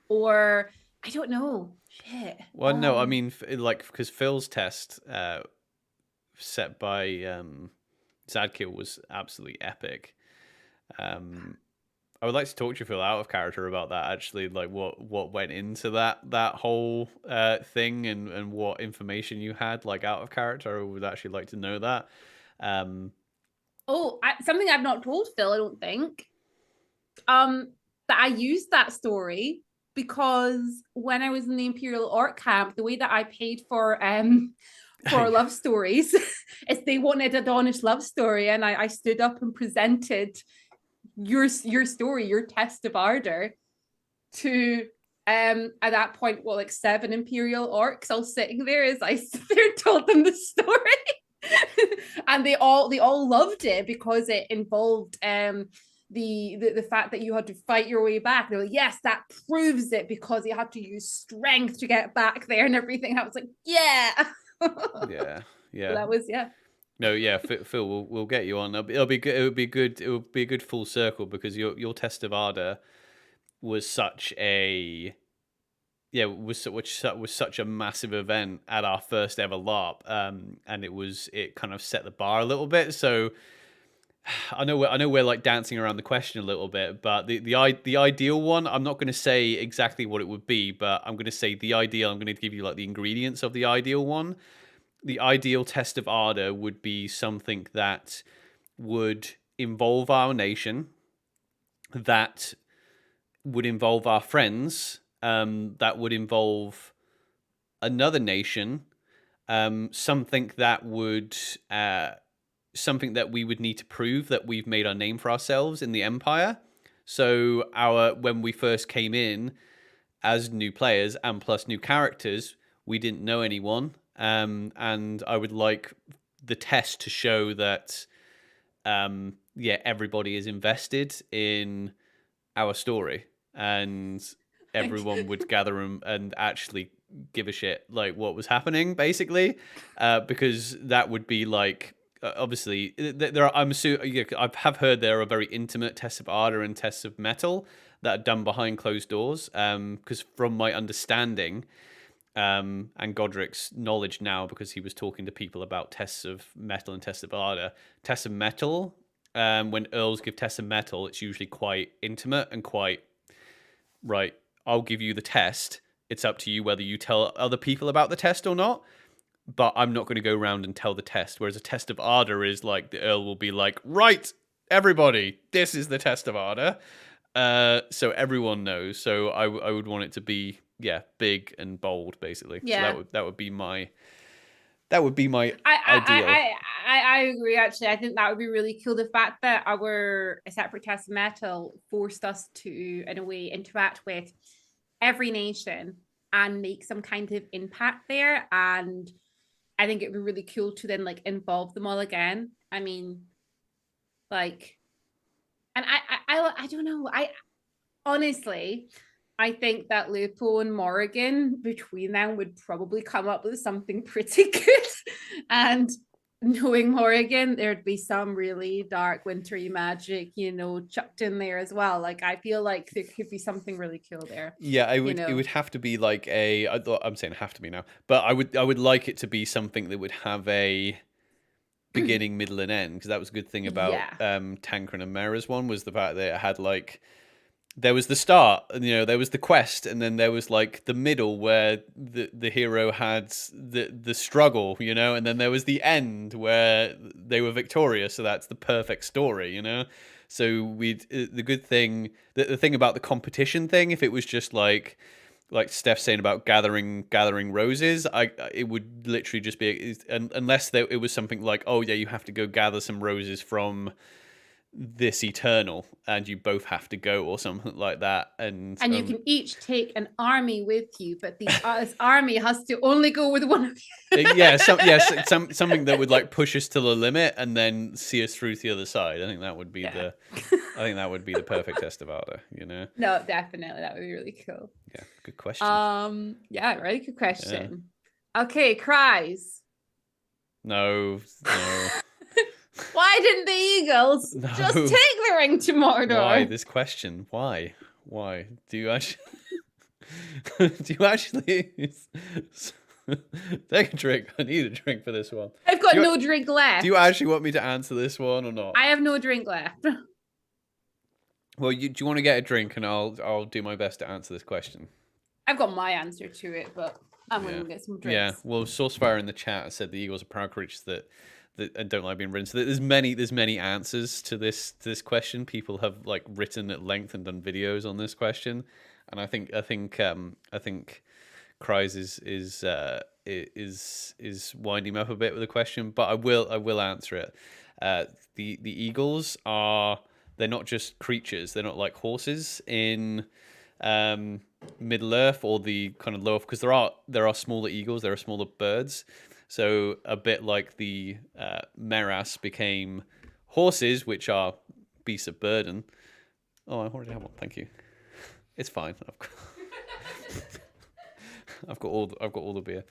or I don't know. Shit. Well, no, I mean, like, because Phil's test set by Zadkill was absolutely epic. I would like to talk to you, Phil, out of character about that. Actually, like what went into that whole thing, and what information you had, like, out of character. I would actually like to know that. Something I've not told Phil, I don't think. That I used that story because when I was in the Imperial Orc camp, the way that I paid for love stories is they wanted a Dawnish love story, and I stood up and presented your story, your test of ardor, to at that point, well, like 7 Imperial Orcs all sitting there as I told them the story. And they all loved it because it involved the fact that you had to fight your way back. They're like, yes, that proves it, because you had to use strength to get back there and everything. I was like, yeah. Yeah. So that was, yeah. No, yeah, Phil, we'll get you on. It'll be good. It would be a good full circle, because your test of ardor was such a was such a massive event at our first ever LARP, and it kind of set the bar a little bit. So I know we're like dancing around the question a little bit, but the ideal one, I'm not going to say exactly what it would be, but I'm going to say the ideal. I'm going to give you like the ingredients of the ideal one. The ideal test of ardor would be something that would involve our nation, that would involve our friends, that would involve another nation, something that would something that we would need to prove that we've made our name for ourselves in the Empire. So when we first came in as new players and plus new characters, we didn't know anyone. And I would like the test to show that, everybody is invested in our story, and everyone would gather and actually give a shit like what was happening, basically, because that would be like, obviously there are, I have heard there are very intimate tests of ardor and tests of metal that are done behind closed doors, because from my understanding, and Godric's knowledge now, because he was talking to people about tests of metal and tests of ardor. Tests of metal, when Earls give tests of metal, it's usually quite intimate and quite, right, I'll give you the test. It's up to you whether you tell other people about the test or not, but I'm not going to go around and tell the test. Whereas a test of ardor is like, the Earl will be like, right, everybody, this is the test of ardor. So everyone knows. So I would want it to be, big and bold, basically. Yeah. So that would be my ideal. I agree. Actually, I think that would be really cool. The fact that our separate test of metal forced us to, in a way, interact with every nation and make some kind of impact there. And I think it'd be really cool to then like involve them all again. I mean, like, and I don't know. I honestly, I think that Lupo and Morrigan between them would probably come up with something pretty good. And knowing Morrigan, there'd be some really dark wintry magic, you know, chucked in there as well. Like I feel like there could be something really cool there. Yeah, You it know, would have to be like I'm saying have to be now, but I would like it to be something that would have a beginning, middle, and end, because that was a good thing about yeah. Tancred and Mera's one, was the fact that it had like, there was the start, and you know, there was the quest, and then there was like the middle where the hero had the struggle, you know, and then there was the end where they were victorious. So that's the perfect story, you know. So the good thing, the thing about the competition thing, if it was just like Steph's saying about gathering roses, it would literally just be, unless it was something like, oh yeah, you have to go gather some roses from this eternal, and you both have to go, or something like that, and You can each take an army with you, but this army has to only go with one of you. something that would like push us to the limit and then see us through to the other side. I think that would be I think that would be the perfect test of Arda, you know. No, definitely, that would be really cool. Yeah, good question. Yeah, really good question. Yeah. Okay, cries. No. Why didn't the Eagles just take the ring to Mordor? Why this question? Why? Do you actually? Do you actually? Take a drink. I need a drink for this one. I've got no drink left. Do you actually want me to answer this one or not? I have no drink left. Well, do you want to get a drink, and I'll do my best to answer this question. I've got my answer to it, but I'm going to get some drinks. Yeah, well, Saucefire in the chat said the Eagles are proud creatures that don't like being written. So there's many answers to this question. People have like written at length and done videos on this question, and I think Cries is winding me up a bit with the question, but I will answer it. The Eagles they're not just creatures. They're not like horses in Middle Earth or the kind of lower, because there are smaller eagles. There are smaller birds. So a bit like the Meras became horses, which are beasts of burden. Oh, I already have one. Thank you. It's fine. I've got all the beer.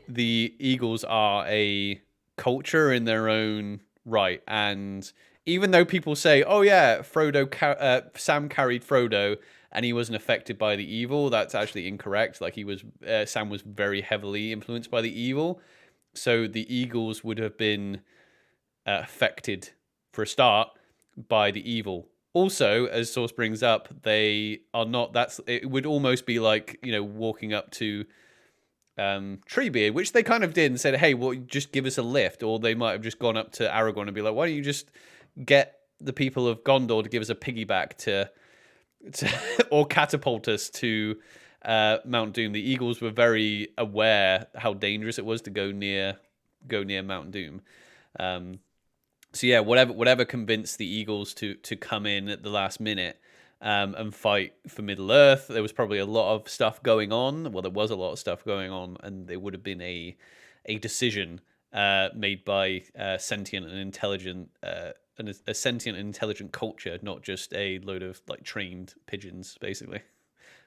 The eagles are a culture in their own right, and even though people say, "Oh yeah, Sam carried Frodo," and he wasn't affected by the evil, that's actually incorrect. Like Sam was very heavily influenced by the evil. So the eagles would have been affected, for a start, by the evil. Also, as Source brings up, they are not. It would almost be like, you know, walking up to Treebeard, which they kind of did, and said, "Hey, well, just give us a lift." Or they might have just gone up to Aragorn and be like, "Why don't you just get the people of Gondor to give us a piggyback to or catapult us to Mount Doom?" The Eagles were very aware how dangerous it was to go near Mount Doom. So yeah, whatever convinced the Eagles to come in at the last minute and fight for Middle Earth. There was probably a lot of stuff going on. Well, there was a lot of stuff going on, and there would have been a decision made by sentient and intelligent a sentient and intelligent culture, not just a load of like trained pigeons, basically.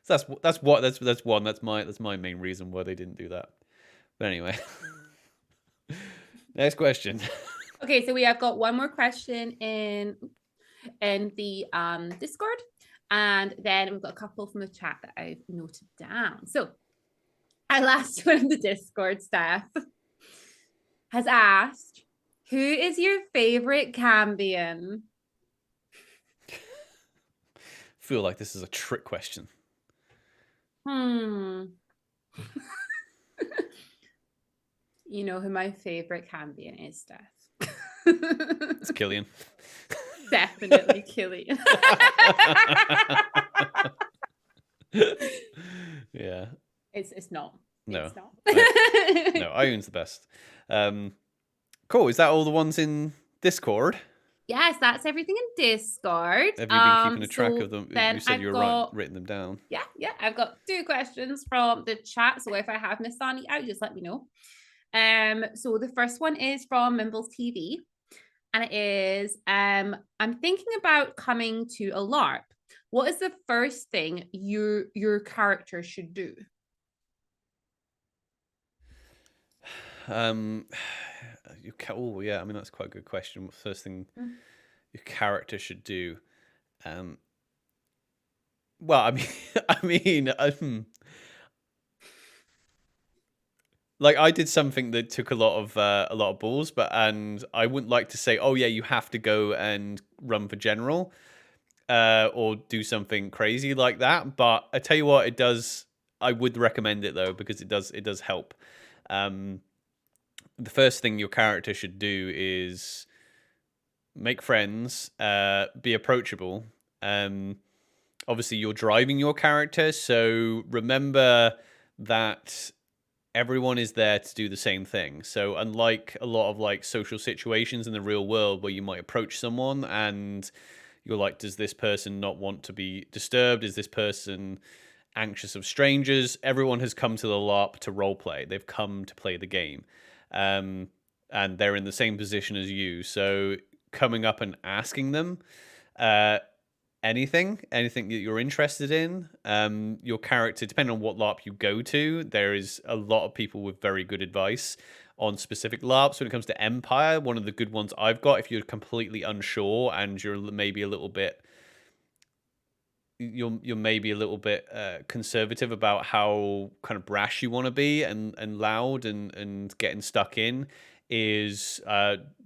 So that's my main reason why they didn't do that. But anyway, next question. Okay, so we have got one more question in the Discord, and then we've got a couple from the chat that I've noted down. So our last one in the Discord, Steph, has asked, who is your favorite Cambion? I feel like this is a trick question. You know who my favorite Cambion is, Steph? It's Killian. Definitely Killian. Yeah. It's not. No. It's not. No, Ion's the best. Cool. Is that all the ones in Discord? Yes, that's everything in Discord. Have you been keeping a track So of them? You then said I've you were got, written them down. yeah, I've got 2 questions from the chat. So if I have missed any out, just let me know. So the first one is from Mimbles TV, and it is, I'm thinking about coming to a LARP. What is the first thing your character should do? Oh yeah, I mean that's quite a good question. First thing your character should do. Well, I mean, like I did something that took a lot of balls, and I wouldn't like to say, oh yeah, you have to go and run for general, or do something crazy like that. But I tell you what, it does. I would recommend it though because it does help. The first thing your character should do is make friends, be approachable. Obviously, you're driving your character, so remember that everyone is there to do the same thing. So unlike a lot of like social situations in the real world where you might approach someone and you're like, does this person not want to be disturbed? Is this person anxious of strangers? Everyone has come to the LARP to roleplay. They've come to play the game. And they're in the same position as you. So coming up and asking them anything that you're interested in, your character, depending on what LARP you go to, there is a lot of people with very good advice on specific LARPs. When it comes to Empire, one of the good ones I've got, if you're completely unsure and you're maybe a little bit you're maybe a little bit conservative about how kind of brash you want to be and loud and getting stuck in, is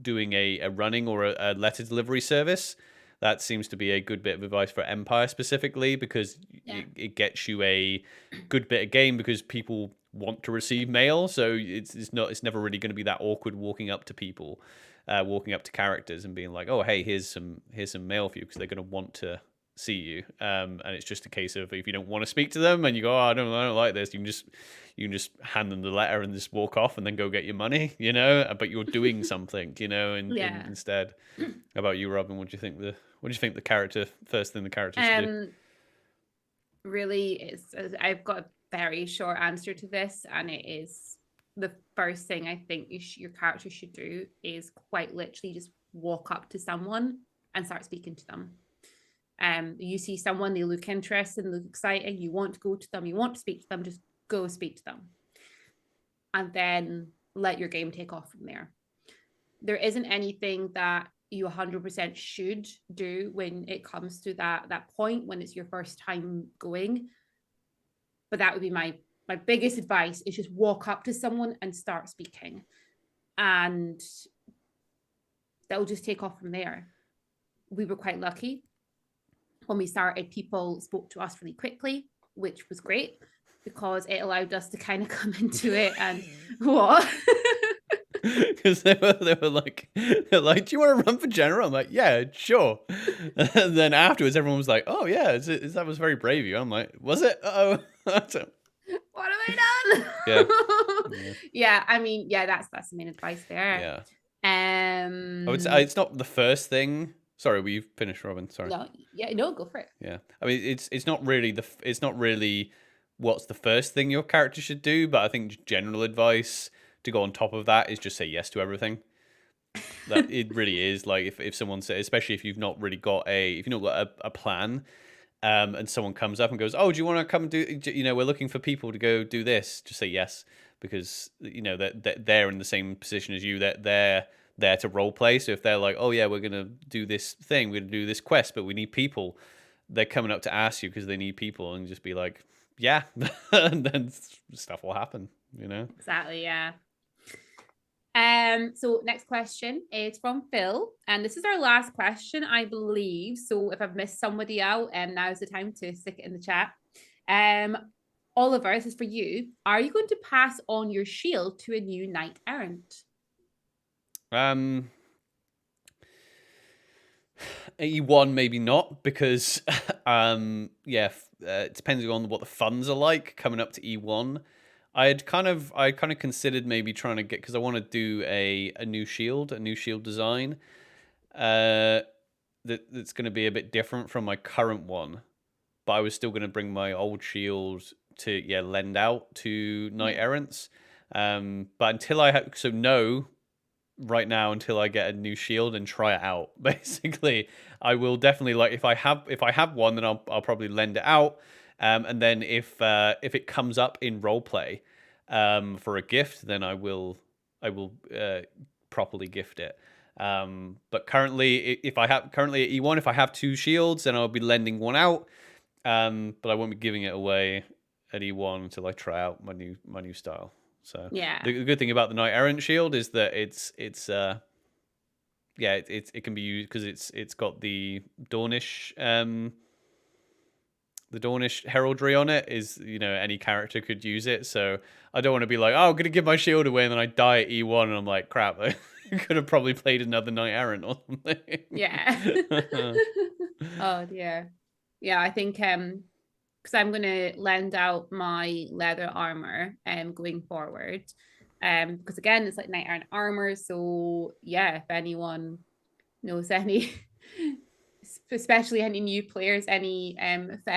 doing a running or a letter delivery service. That seems to be a good bit of advice for Empire specifically, because it gets you a good bit of game because people want to receive mail. So it's never really going to be that awkward walking up to people, walking up to characters and being like, oh hey, here's some mail for you, because they're going to want to see you. And it's just a case of, if you don't want to speak to them and you go, oh, I don't like this, you can just hand them the letter and just walk off and then go get your money, but you're doing something, instead. How about you, Robin? What do you think the character, first thing the character should do? Really, I've got a very short answer to this, and it is, the first thing I think your character should do is quite literally just walk up to someone and start speaking to them. You see someone, they look interested and look exciting, you want to go to them, you want to speak to them, just go speak to them. And then let your game take off from there. There isn't anything that you 100% should do when it comes to that point when it's your first time going. But that would be my biggest advice, is just walk up to someone and start speaking. And that'll just take off from there. We were quite lucky. When we started, people spoke to us really quickly, which was great because it allowed us to kind of come into it. And what? Because they were like, do you want to run for general? I'm like, yeah, sure. And then afterwards, everyone was like, oh yeah, that was very brave of you. I'm like, was it? Oh, what have I done? Yeah. Yeah. I mean, yeah, that's the main advice there. Yeah. I would say it's not the first thing. Sorry, were you finished, Robin? Sorry. No, go for it. Yeah, I mean, it's not really what's the first thing your character should do, but I think general advice to go on top of that is just say yes to everything. That it really is, like, if someone says, especially if you've not got a plan, and someone comes up and goes, oh, do you want to come and do, we're looking for people to go do this, just say yes, because that they're in the same position as you, that they're there to role play. So if they're like, oh yeah, we're gonna do this thing, we're gonna do this quest, but we need people, they're coming up to ask you because they need people, and just be like, yeah. And then stuff will happen, Exactly. Yeah. So next question is from Phil, and this is our last question, I believe. So if I've missed somebody out, now's the time to stick it in the chat. Oliver, this is for you. Are you going to pass on your shield to a new knight errant? E1 maybe not, because depending on what the funds are like coming up to E1, I kind of considered maybe trying to get, because I want to do a new shield design. that's going to be a bit different from my current one, but I was still going to bring my old shield to lend out to knight errants. But until I have right now until I get a new shield and try it out. Basically, I will definitely like if I have one, then I'll probably lend it out. And then if it comes up in roleplay for a gift, then I will properly gift it. But currently, if I have currently at E1, if I have 2 shields, then I'll be lending one out. But I won't be giving it away at E1 until I try out my new style. So Yeah. the good thing about the Knight Errant shield is that it can be used because it's got the Dornish heraldry on it. Is any character could use it. So I don't want to be like, oh, I'm gonna give my shield away and then I die at E1 and I'm like, crap, I could have probably played another Knight Errant or something. Yeah. Oh dear. Yeah, I think because I'm gonna lend out my leather armor going forward. Because again, it's like knight errant armor. So yeah, if anyone knows any, especially any new players, any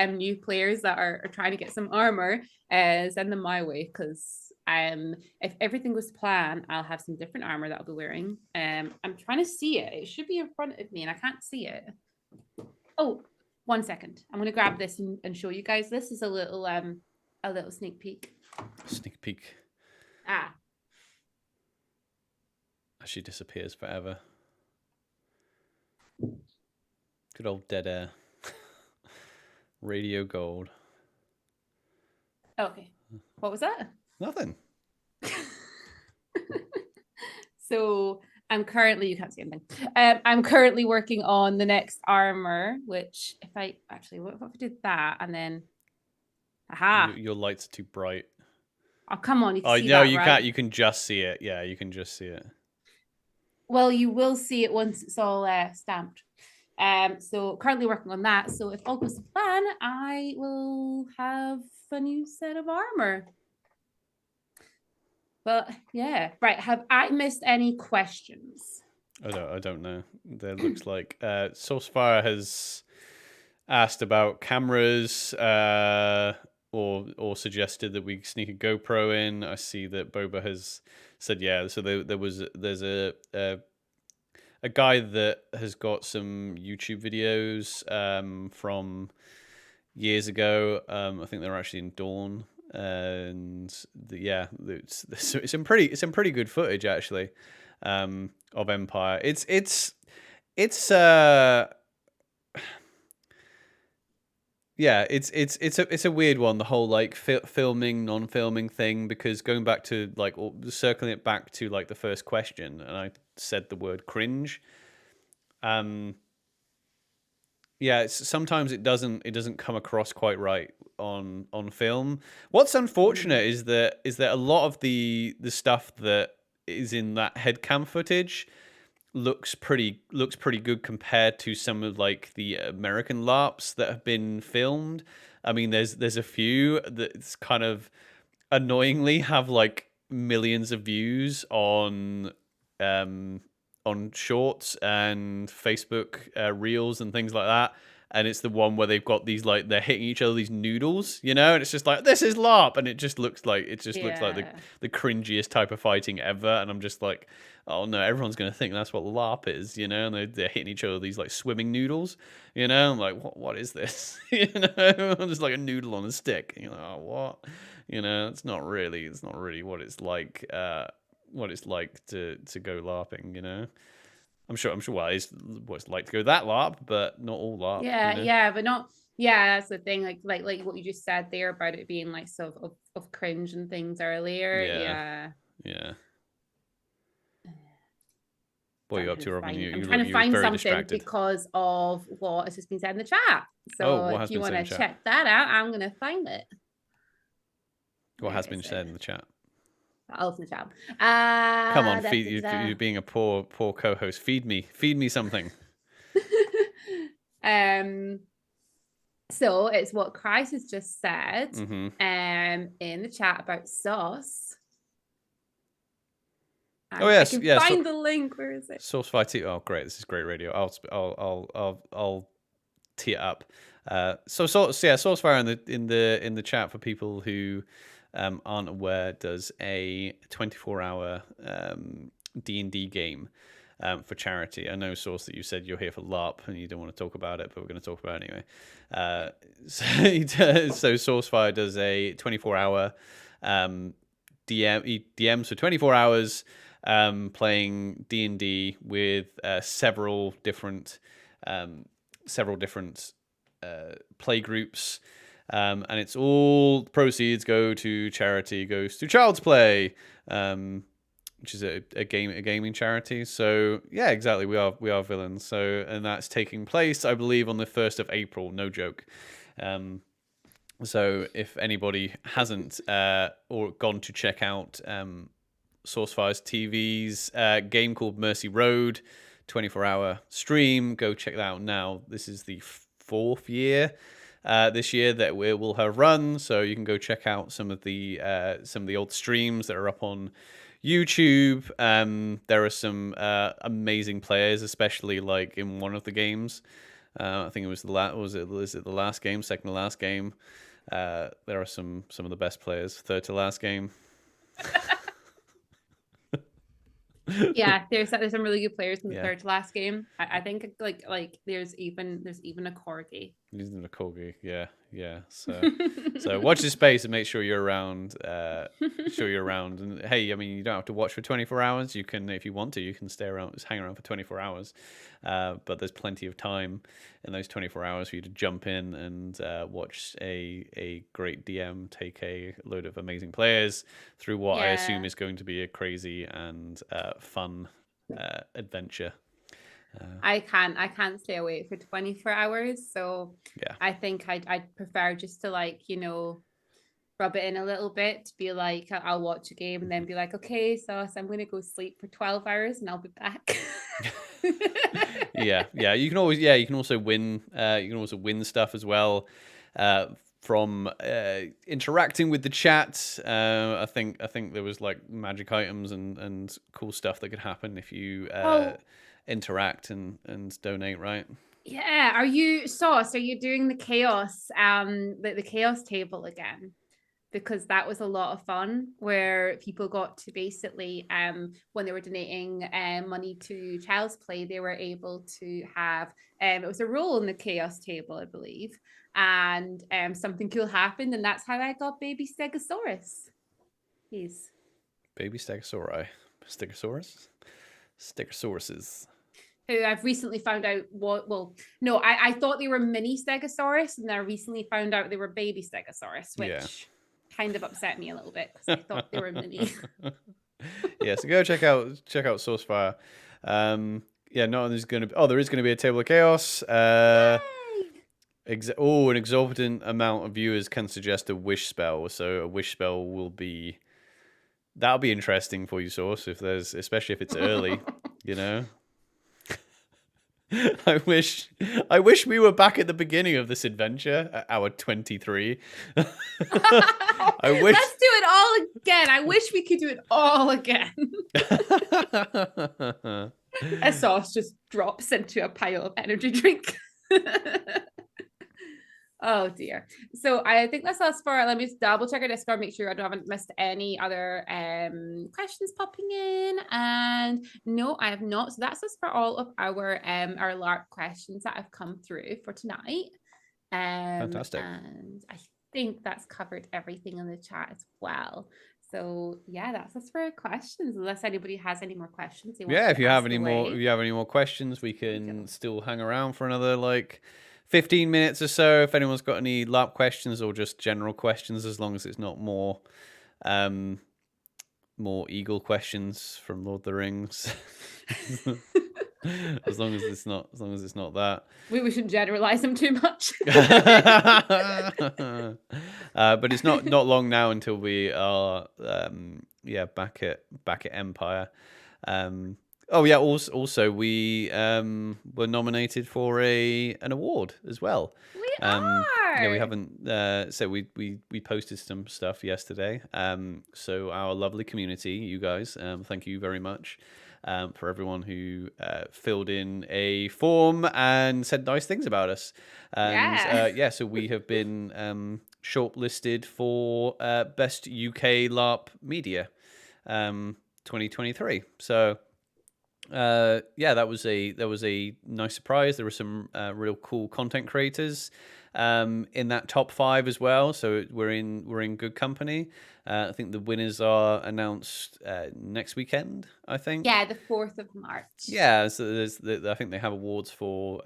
new players that are trying to get some armor, send them my way. Because if everything goes to plan, I'll have some different armor that I'll be wearing. I'm trying to see it. It should be in front of me, and I can't see it. Oh, 1 second. I'm gonna grab this and show you guys. This is a little sneak peek. Sneak peek. Ah. She disappears forever. Good old dead air. Radio gold. Okay. What was that? Nothing. So I'm currently, you can't see anything. I'm currently working on the next armor, which if I actually, what if I did that and then, aha. Your lights are too bright. Oh, come on. You can see no, that, you right? can't. You can just see it. Yeah, you can just see it. Well, you will see it once it's all stamped. So currently working on that. So if all goes to plan, I will have a new set of armor. But yeah, right. Have I missed any questions? I don't know. There looks like Saucefire has asked about cameras, or suggested that we sneak a GoPro in. I see that Boba has said yeah. So there's a guy that has got some YouTube videos from years ago. I think they're actually in Dawn, and it's some pretty good footage actually of Empire. It's a weird one, the whole like filming non-filming thing, because going back to like circling it back to like the first question, and I said the word cringe. Sometimes it doesn't come across quite right on film. What's unfortunate is that a lot of the stuff that is in that headcam footage looks pretty good compared to some of like the American LARPs that have been filmed. I mean, there's a few that's kind of annoyingly have like millions of views on shorts and Facebook reels and things like that. And it's the one where they've got these like they're hitting each other these noodles, and it's just like, this is LARP, and it just looks like the cringiest type of fighting ever. And I'm just like, oh no, everyone's gonna think that's what LARP is, and they're hitting each other with these like swimming noodles, I'm like, what is this? Just like a noodle on a stick. And you're like, oh, what? It's not really what it's like. What it's like to go LARPing, I'm sure. Well, it's what it's like to go that LARP, but not all LARP. Yeah, but not. Yeah, that's the thing. Like what you just said there about it being like sort of cringe and things earlier. Yeah. What are you up to, Robin? I'm trying to find something distracted because of what has just been said in the chat. So if you want to check that out, I'm gonna find it. What has been said in the chat? Else in the chat. Come on, feed you being a poor co-host. Feed me something. So it's what Christ has just said in the chat about sauce. Oh I yes, can yeah. find the link. Where is it? Sourcefire TV. Oh, great! This is great radio. I'll tee it up. Sourcefire in the chat for people who aren't aware does a 24-hour D&D game for charity. I know, Source, that you said you're here for LARP and you don't want to talk about it, but we're going to talk about it anyway. So Sourcefire does a 24-hour DMs for 24 hours playing D&D with several different play groups, and it's all proceeds go to charity, goes to Child's Play, which is a gaming charity. So yeah, exactly, we are villains. So, and that's taking place, I believe, on the 1st of April. No joke. So if anybody hasn't or gone to check out SaucefireTV's game called Mercy Road, 24-hour stream, go check that out now. This is the 4th year this year that we will have run, so you can go check out some of the old streams that are up on YouTube. There are some amazing players, especially like in one of the games. I think it was the last game, second to last game. There are some of the best players, third to last game. Yeah, there's some really good players in the third to last game. I think like there's even a corgi. Using the corgi, yeah. So watch your space and make sure you're around. And hey, I mean, you don't have to watch for 24 hours. You can, if you want to, you can stay around, just hang around for 24 hours. But there's plenty of time in those 24 hours for you to jump in and watch a great DM take a load of amazing players through what I assume is going to be a crazy and fun adventure. I can't stay awake for 24 hours, so yeah, I think I'd prefer just to, like, you know, rub it in a little bit, to be like, I'll watch a game and then be like, okay, so I'm going to go sleep for 12 hours and I'll be back. yeah. You can also win. You can also win stuff as well from interacting with the chat. I think there was like magic items and cool stuff that could happen if you interact and donate, right? Yeah. Are you doing the chaos the chaos table again? Because that was a lot of fun, where people got to basically when they were donating money to Child's Play, they were able to have it was a role in the chaos table, I believe, and something cool happened, and that's how I got baby Stegosaurus. He's baby Stegosauri, Stegosauruses. Who I've recently found out I thought they were mini Stegosaurus, and I recently found out they were baby Stegosaurus, which kind of upset me a little bit because I thought they were mini. Yeah, so go check out Sourcefire. There is going to be a table of chaos. An exorbitant amount of viewers can suggest a wish spell, so a wish spell that'll be interesting for you, Source, especially if it's early, you know. I wish we were back at the beginning of this adventure at hour 23. Let's do it all again. I wish we could do it all again. A Sauce just drops into a pile of energy drink. Oh dear. So I think that's us for. Let me just double check our Discord, make sure I haven't missed any other questions popping in. And no, I have not. So that's us for all of our LARP questions that have come through for tonight. Fantastic. And I think that's covered everything in the chat as well. So yeah, that's us for questions. Unless anybody has any more questions. If you have any more questions, we can still hang around for another 15 minutes or so. If anyone's got any LARP questions or just general questions, as long as it's not more eagle questions from Lord of the Rings. as long as it's not that. We shouldn't generalize them too much. But it's not long now until we are back at Empire. Also we were nominated for an award as well. We are. we haven't. So we posted some stuff yesterday. So our lovely community, you guys, thank you very much. For everyone who filled in a form and said nice things about us. And so we have been shortlisted for Best UK LARP Media 2023. So that was a nice surprise. There were some real cool content creators in that top 5 as well. So we're in good company. I think the winners are announced next weekend, I think. Yeah, the 4th of March. Yeah, so I think they have awards for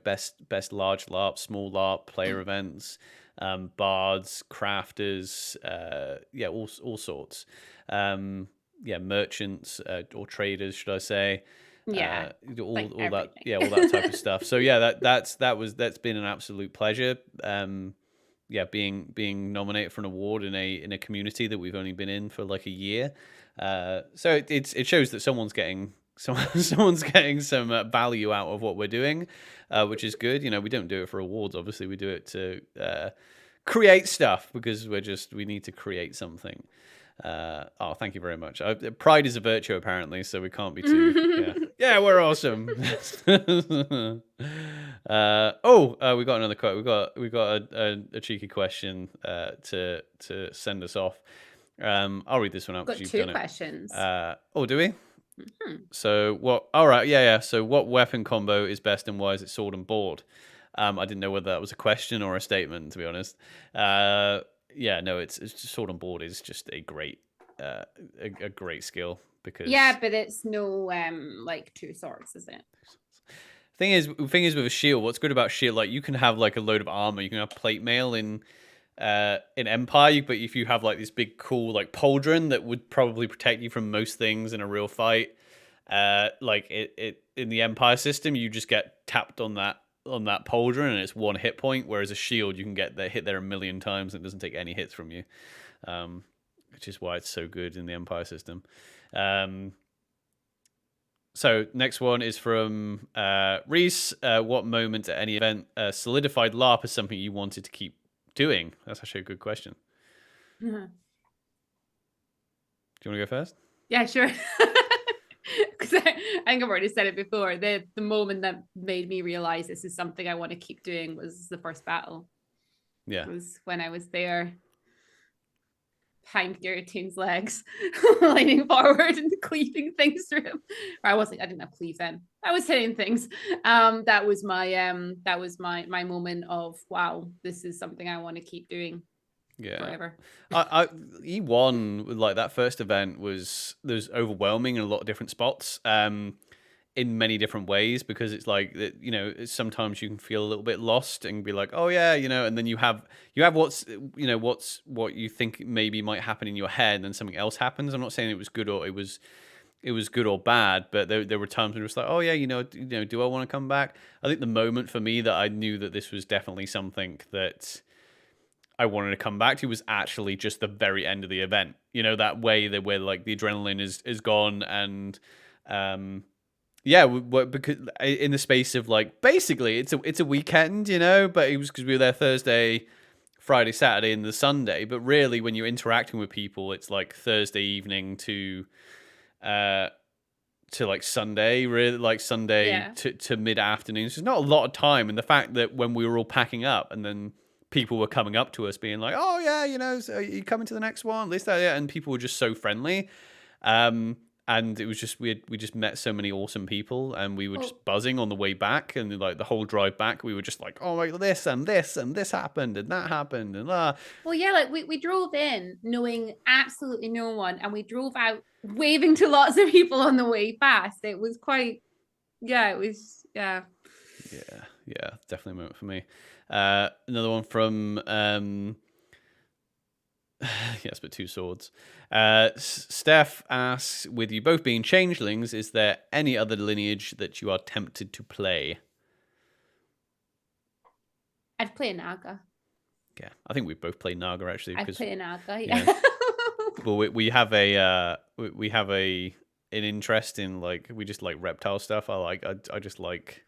best large LARP, small LARP, player events, bards, crafters, all sorts. Merchants or traders, should I say? Yeah, all that, all that type of stuff. So yeah, that's been an absolute pleasure. Being nominated for an award in a community that we've only been in for like a year. So it shows that someone's getting some value out of what we're doing, which is good. We don't do it for awards. Obviously, we do it to create stuff because we need to create something. Thank you very much. Pride is a virtue, apparently, so we can't be too. Yeah, we're awesome. We got another quote. We got a cheeky question to send us off. I'll read this one out because you've done it. Got 2 questions. Do we? Mm-hmm. So what? All right, yeah. So what weapon combo is best, and why is it sword and board? I didn't know whether that was a question or a statement, to be honest. It's just sword and board is just a great skill because but it's no 2 swords, is it? Thing is with a shield, what's good about shield, like you can have like a load of armor, you can have plate mail in Empire, but if you have like this big cool like pauldron that would probably protect you from most things in a real fight, it in the Empire system, you just get tapped on that pauldron and it's 1 hit point, whereas a shield you can get hit there a million times and it doesn't take any hits from you, which is why it's so good in the Empire system. So next one is from Reese. What moment at any event solidified LARP as something you wanted to keep doing? That's actually a good question. Mm-hmm. Do you want to go first? Yeah, sure. Because I think I've already said it before. The moment that made me realize this is something I want to keep doing was the first battle. Yeah. It was when I was there behind Guillotine's legs, leaning forward and cleaving things through him. Or I didn't have cleave then. I was hitting things. That was my moment of, wow, this is something I want to keep doing. Yeah. Forever. E1, like that first event was overwhelming in a lot of different spots. In many different ways, because it's like, sometimes you can feel a little bit lost and be like, oh yeah, and then you have what you think maybe might happen in your head, and then something else happens. I'm not saying it was good or it was good or bad, but there were times when it was like, oh yeah, do I want to come back? I think the moment for me that I knew that this was definitely something that I wanted to come back to was actually just the very end of the event. That way where like the adrenaline is gone, and because in the space of like, basically it's a weekend, but it was because we were there Thursday, Friday, Saturday, and the Sunday. But really, when you're interacting with people, it's like Thursday evening to like Sunday, really, like Sunday to mid afternoon. So there's not a lot of time, and the fact that when we were all packing up, and then people were coming up to us being like, oh yeah, so are you coming to the next one? This, that, yeah. And people were just so friendly. And it was just, we just met so many awesome people, and we were just buzzing on the way back, and like the whole drive back, we were just like, oh my, this and this and this happened and that happened and Well, yeah, like we drove in knowing absolutely no one, and we drove out waving to lots of people on the way past. It was quite, definitely a moment for me. Another one from yes, but 2 swords. Steph asks, with you both being changelings, is there any other lineage that you are tempted to play? I'd play a Naga. Yeah, I think we both play Naga actually. I'd play a Naga, yeah. Well, we have an interest in, like, we just like reptile stuff. I just like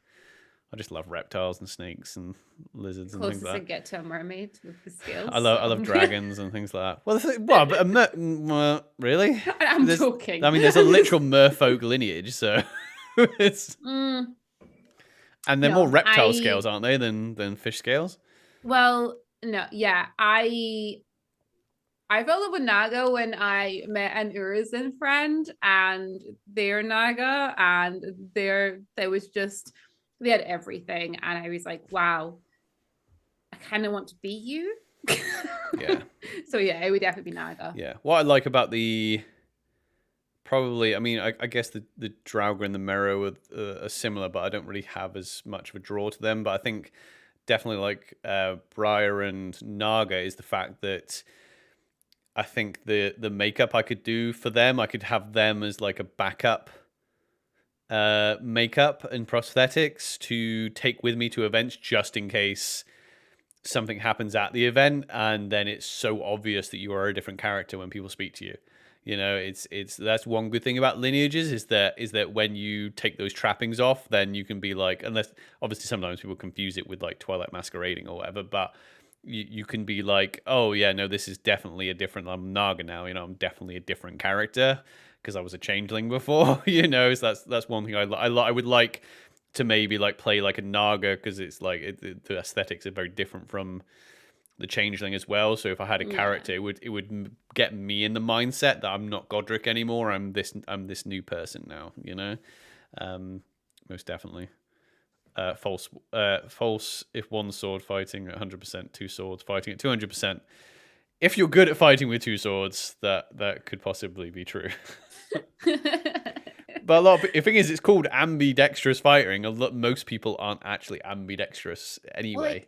I just love reptiles and snakes and lizards and things Closest I like that. get to a mermaid with the scales. I love dragons and things like that. Well, but really? I'm joking. I mean, there's a literal merfolk lineage, so it's and they're more reptile scales, aren't they, than fish scales? Well, no, yeah, I fell in love with Naga when I met an Urizen friend and their Naga, and they had everything, and I was like, wow, I kind of want to be you. Yeah. So yeah, it would definitely be Naga. Yeah. What I like about probably, I mean, I guess the Draugr and the Mero are similar, but I don't really have as much of a draw to them. But I think definitely like Briar and Naga is the fact that I think the makeup I could do for them, I could have them as like a backup makeup and prosthetics to take with me to events just in case something happens at the event, and then it's so obvious that you are a different character when people speak to you. You know, it's that's one good thing about lineages is that when you take those trappings off, then you can be like, unless obviously sometimes people confuse it with like Twilight Masquerading or whatever, but you can be like, oh yeah, no, this is definitely a different. I'm Naga now. You know, I'm definitely a different character because I was a changeling before. You know, so that's one thing I would like to maybe like play like a Naga because it's like the aesthetics are very different from the changeling as well. So if I had a character, it would get me in the mindset that I'm not Godric anymore. I'm this new person now. You know, most definitely. False. If one sword fighting at 100%, two swords fighting at 200%. If you're good at fighting with two swords, that could possibly be true. But the thing is, it's called ambidextrous fighting. Most people aren't actually ambidextrous anyway.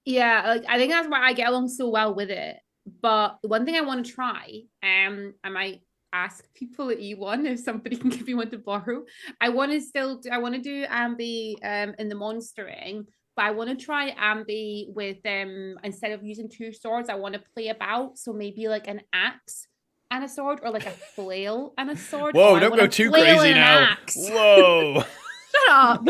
Yeah, like I think that's why I get along so well with it. But the one thing I want to try, I might ask people at E1 if somebody can give me one to borrow. I want to do Ambi in the monstering, but I want to try Ambi with instead of using two swords, I want to play about. So maybe like an axe and a sword, or like a flail and a sword. Whoa, don't go too crazy now. Whoa. Shut up.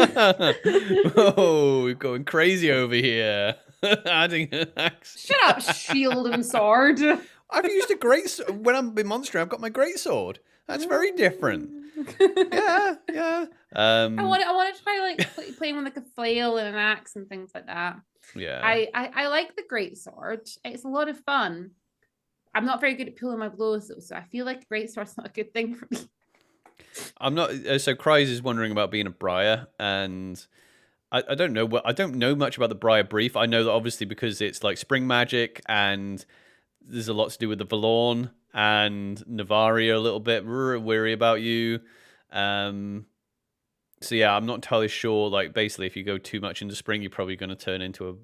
Whoa, we're going crazy over here. Adding an axe. Shut up, shield and sword. I've used a great when I'm in Monster. I've got my great sword. That's very different. Yeah. I want to try like playing with like a flail and an axe and things like that. Yeah. I like the great sword. It's a lot of fun. I'm not very good at pulling my blows though, so I feel like great sword's not a good thing for me. I'm not. So Kryze is wondering about being a Briar, and I don't know. I don't know much about the Briar brief. I know that obviously because it's like spring magic, and there's a lot to do with the Valorn and Navaria a little bit. Weary about you. So yeah, I'm not entirely sure. Like basically, if you go too much into spring, you're probably going to turn into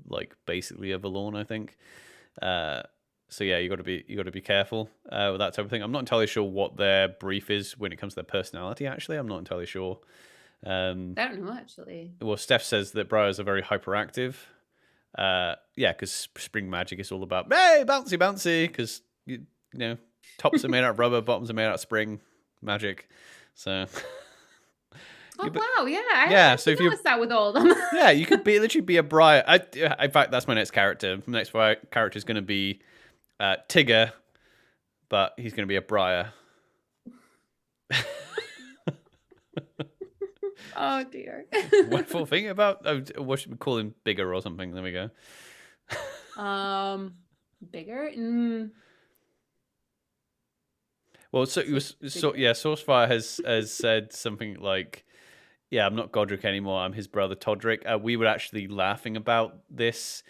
basically a Valorn, I think. So yeah, you got to be careful with that type of thing. I'm not entirely sure what their brief is when it comes to their personality. Actually, I'm not entirely sure. I don't know actually. Well, Steph says that Briars are very hyperactive. Yeah, because spring magic is all about hey bouncy bouncy. Because you know tops are made out of rubber, bottoms are made out of spring magic. So. Oh wow, yeah. Yeah, so if you noticed that with all of them. Yeah, you could literally be a Briar. In fact, that's my next character. My next character is going to be Tigger, but he's going to be a Briar. Oh dear. Wonderful thing about what should we call him? Bigger or something? There we go. Bigger. Well, Saucefire has said something like, "Yeah, I'm not Godric anymore. I'm his brother Todrick." We were actually laughing about this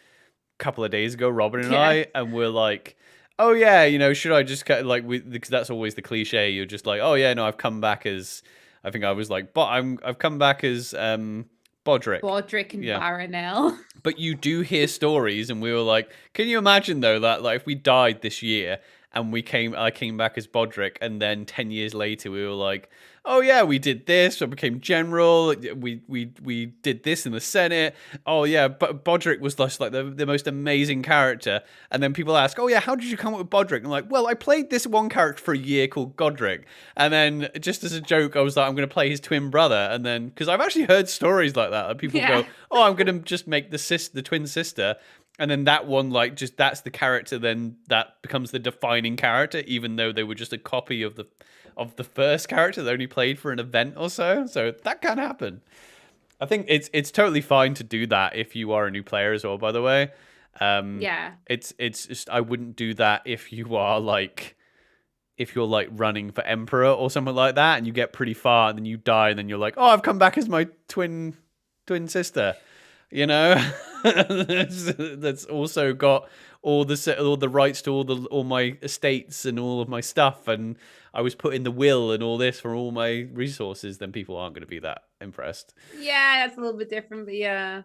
a couple of days ago, Robin and I, and we're like, "Oh yeah, should I just because that's always the cliche. You're just like, oh yeah, no, I've come back as." I think I was like, but I've come back as Bodrick. Bodrick and Baronel. But you do hear stories, and we were like, can you imagine though that if we died this year and I came back as Bodrick, and then 10 years later we were like, oh yeah, we did this. I became general. We did this in the Senate. Oh yeah, but Bodrick was just like the most amazing character. And then people ask, oh yeah, how did you come up with Bodrick? And I'm like, well, I played this one character for a year called Godric, and then just as a joke, I was like, I'm going to play his twin brother. And then because I've actually heard stories like that, people go, oh, I'm going to just make the twin sister. And then that one, like, just that's the character. Then that becomes the defining character, even though they were just a copy of the first character they only played for an event or so. So that can happen. I think it's totally fine to do that if you are a new player as well. By the way, it's just I wouldn't do that if you are like if you're like running for emperor or something like that, and you get pretty far and then you die, and then you're like, oh, I've come back as my twin sister. You know, that's also got all the rights to all my estates and all of my stuff, and I was put in the will and all this for all my resources. Then people aren't going to be that impressed. Yeah, that's a little bit different, but yeah.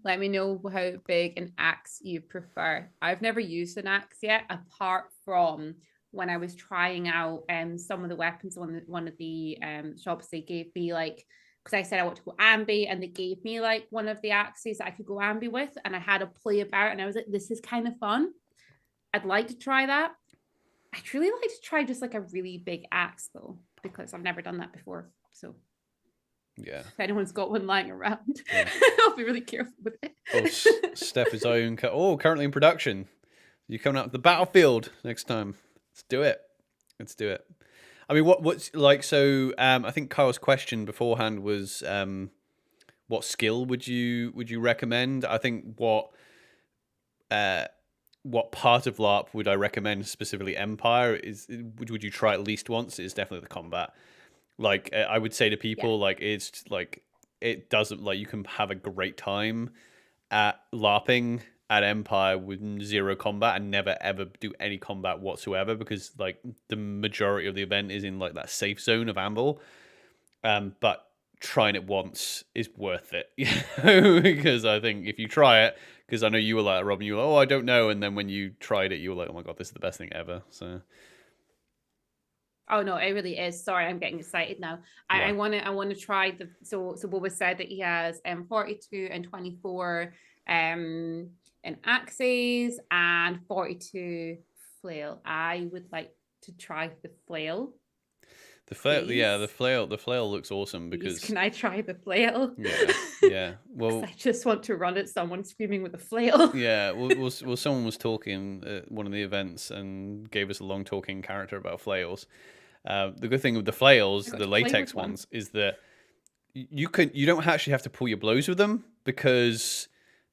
Let me know how big an axe you prefer. I've never used an axe yet, apart from when I was trying out some of the weapons on one of the shops. They gave me like, because I said I want to go ambi, and they gave me like one of the axes that I could go ambi with, and I had a play about, and I was like, this is kind of fun. I'd like to try that. I'd really like to try just like a really big axe though, because I've never done that before. So yeah, if anyone's got one lying around, I'll be really careful with it. Oh, Steph is own. Currently in production. You're coming out to the battlefield next time. Let's do it. I mean, what's like? So, I think Kyle's question beforehand was, what skill would you recommend? I think what part of LARP would I recommend specifically? Empire is would you try at least once? Is definitely the combat. Like I would say to people, like it's like it doesn't like you can have a great time at LARPing at Empire with zero combat and never ever do any combat whatsoever, because like the majority of the event is in like that safe zone of Amble. But trying it once is worth it, because I think if you try it, because I know you were like, Robin, you were like, oh, I don't know, and then when you tried it, you were like, oh my god, this is the best thing ever. So. Oh no, it really is. Sorry, I'm getting excited now. I want to try the so Boba said that he has 42 and 24 in axes and 42 flail. I would like to try the flail. The flail, yeah, the flail looks awesome because. Please, can I try the flail? Yeah. Well, I just want to run at someone screaming with a flail. Yeah. Well, someone was talking at one of the events and gave us a long talking character about flails. The good thing with the flails, the latex ones, is that you don't actually have to pull your blows with them, because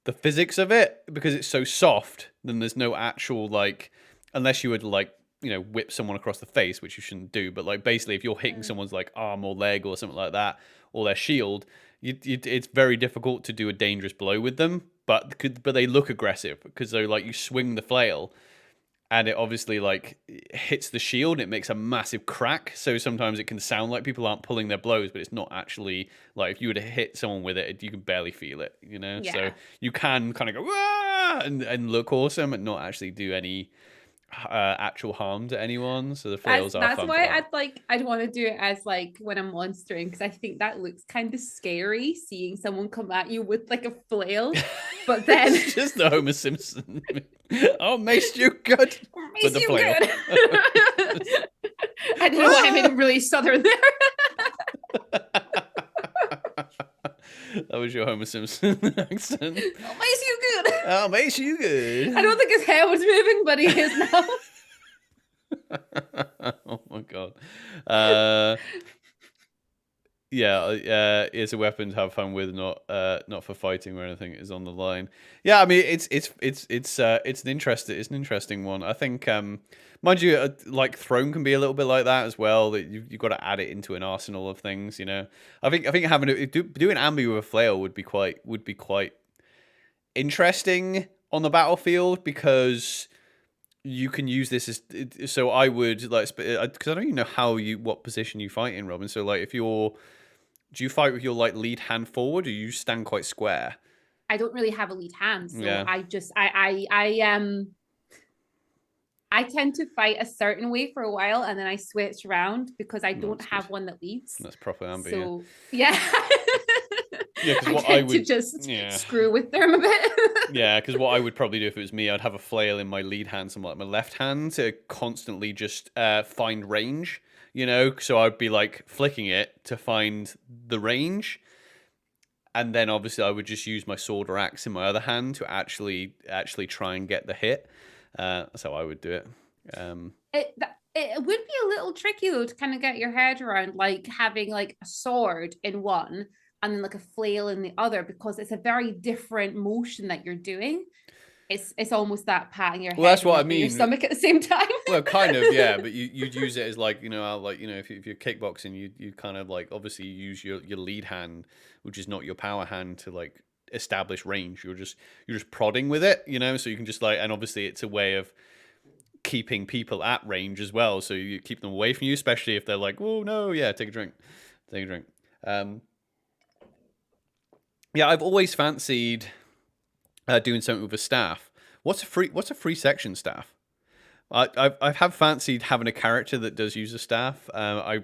the physics of it, because it's so soft, then there's no actual like, unless you would like, whip someone across the face, which you shouldn't do. But like basically, if you're hitting someone's like arm or leg or something like that, or their shield, it's very difficult to do a dangerous blow with them. But they look aggressive because they're like, you swing the flail, and it obviously like hits the shield and it makes a massive crack. So sometimes it can sound like people aren't pulling their blows, but it's not actually like, if you were to hit someone with it, you can barely feel it, Yeah. So you can kind of go and look awesome and not actually do any actual harm to anyone. So the flails are fun. That's why I'd want to do it as like when I'm monstering, because I think that looks kind of scary, seeing someone come at you with like a flail. But then it's just the Homer Simpson. Oh, mace you good with the flail. I don't know why I made it really southern there. That was your Homer Simpson accent. Oh, mace you good. Oh, mace you good. I don't think his hair was moving, but he is now. Oh my god. It's a weapon to have fun with, not for fighting or anything. Is on the line. Yeah, I mean it's an interesting one. I think, mind you, like Throne can be a little bit like that as well. That you've got to add it into an arsenal of things. I think having doing ambi with a flail would be quite interesting on the battlefield, because you can use this as. So I would like, because I don't even know what position you fight in, Robin. So like, do you fight with your like lead hand forward, or you stand quite square? I don't really have a lead hand, so Yeah. I tend to fight a certain way for a while, and then I switch around because I don't have one that leads. That's proper ambi. So yeah. Yeah, because I what tend to just screw with them a bit. Yeah, because what I would probably do if it was me, I'd have a flail in my lead hand, somewhat like my left hand, to constantly just find range. You know, so I'd be like flicking it to find the range, and then obviously I would just use my sword or axe in my other hand to actually try and get the hit. That's how I would do it. It would be a little tricky though to kind of get your head around, like having like a sword in one and then like a flail in the other, because it's a very different motion that you're doing. It's almost that patting your head, that's what I and your mean. stomach at the same time. Well, kind of, yeah. But you'd use it as like, if you're kickboxing, you kind of like obviously use your lead hand, which is not your power hand, to like establish range. You're just prodding with it, so you can just like, and obviously it's a way of keeping people at range as well, so you keep them away from you, especially if they're like, oh no, yeah, take a drink. Yeah, I've always fancied doing something with a staff. What's a free section staff? I have fancied having a character that does use a staff. I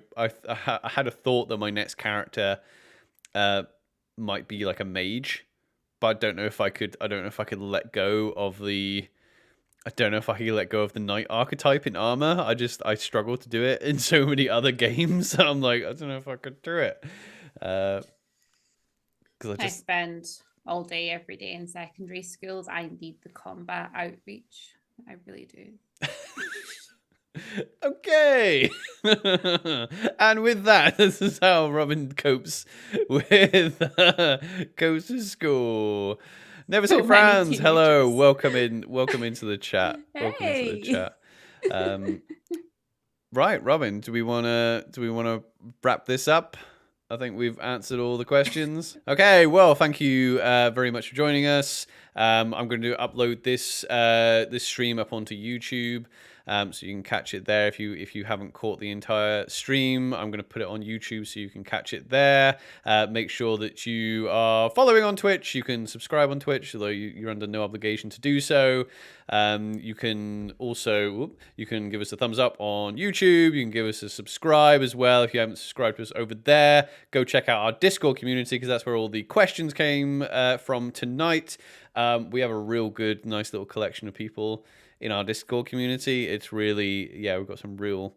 had a thought that my next character might be like a mage, but I don't know if I could let go of the. I don't know if I can let go of the knight archetype in armor. I struggle to do it in so many other games. I'm like, I don't know if I could do it. Because I spend all day, every day in secondary schools. I need the combat outreach. I really do. Okay. And with that, this is how Robin copes with goes to school. Never say friends. Hello, welcome into the chat. Hey. Welcome into the chat. Right, Robin, do we wanna wrap this up? I think we've answered all the questions. Okay, well, thank you very much for joining us. I'm going to upload this stream up onto YouTube, so you can catch it there. If you haven't caught the entire stream, I'm going to put it on YouTube so you can catch it there. Make sure that you are following on Twitch. You can subscribe on Twitch, although you're under no obligation to do so. You can also give us a thumbs up on YouTube. You can give us a subscribe as well if you haven't subscribed to us over there. Go check out our Discord community, because that's where all the questions came from tonight. We have a real good, nice little collection of people in our Discord community. It's really, we've got some real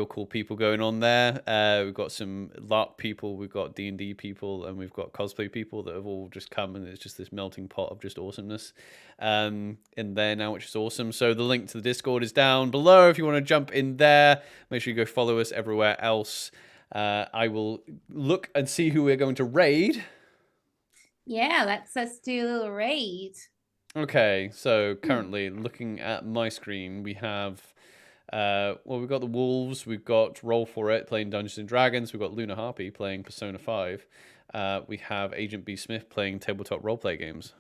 cool people going on there. We've got some LARP people, we've got D&D people, and we've got cosplay people that have all just come, and it's just this melting pot of just awesomeness in there now, which is awesome. So the link to the Discord is down below if you want to jump in there. Make sure you go follow us everywhere else. I will look and see who we're going to raid. Yeah, let's do a little raid. Okay, so currently looking at my screen, we have we've got the Wolves, we've got Roll For It playing Dungeons and Dragons, we've got Luna Harpy playing Persona 5, we have Agent B Smith playing tabletop roleplay games.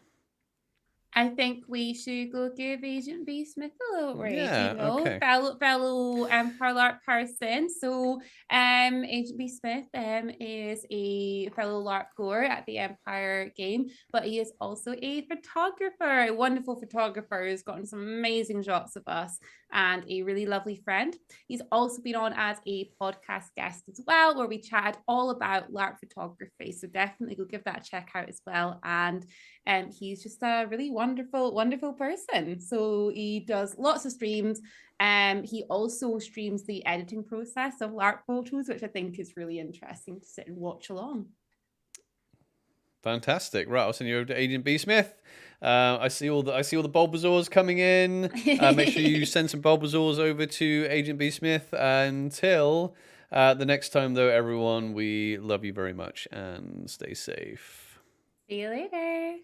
I think we should go give Agent B Smith a little raid. Yeah, okay. Fellow Empire LARP person. So Agent B Smith is a fellow LARP goer at the Empire game, but he is also a photographer, a wonderful photographer who's gotten some amazing shots of us, and a really lovely friend. He's also been on as a podcast guest as well, where we chatted all about LARP photography. So definitely go give that a check out as well. And he's just a really wonderful person. So he does lots of streams. He also streams the editing process of LARP photos, which I think is really interesting to sit and watch along. Fantastic. Right, I'll send you over to Agent B Smith. I see all the Bulbasaurs coming in. Make sure you send some Bulbasaurs over to Agent B Smith. Until the next time, though, everyone, we love you very much and stay safe. See you later.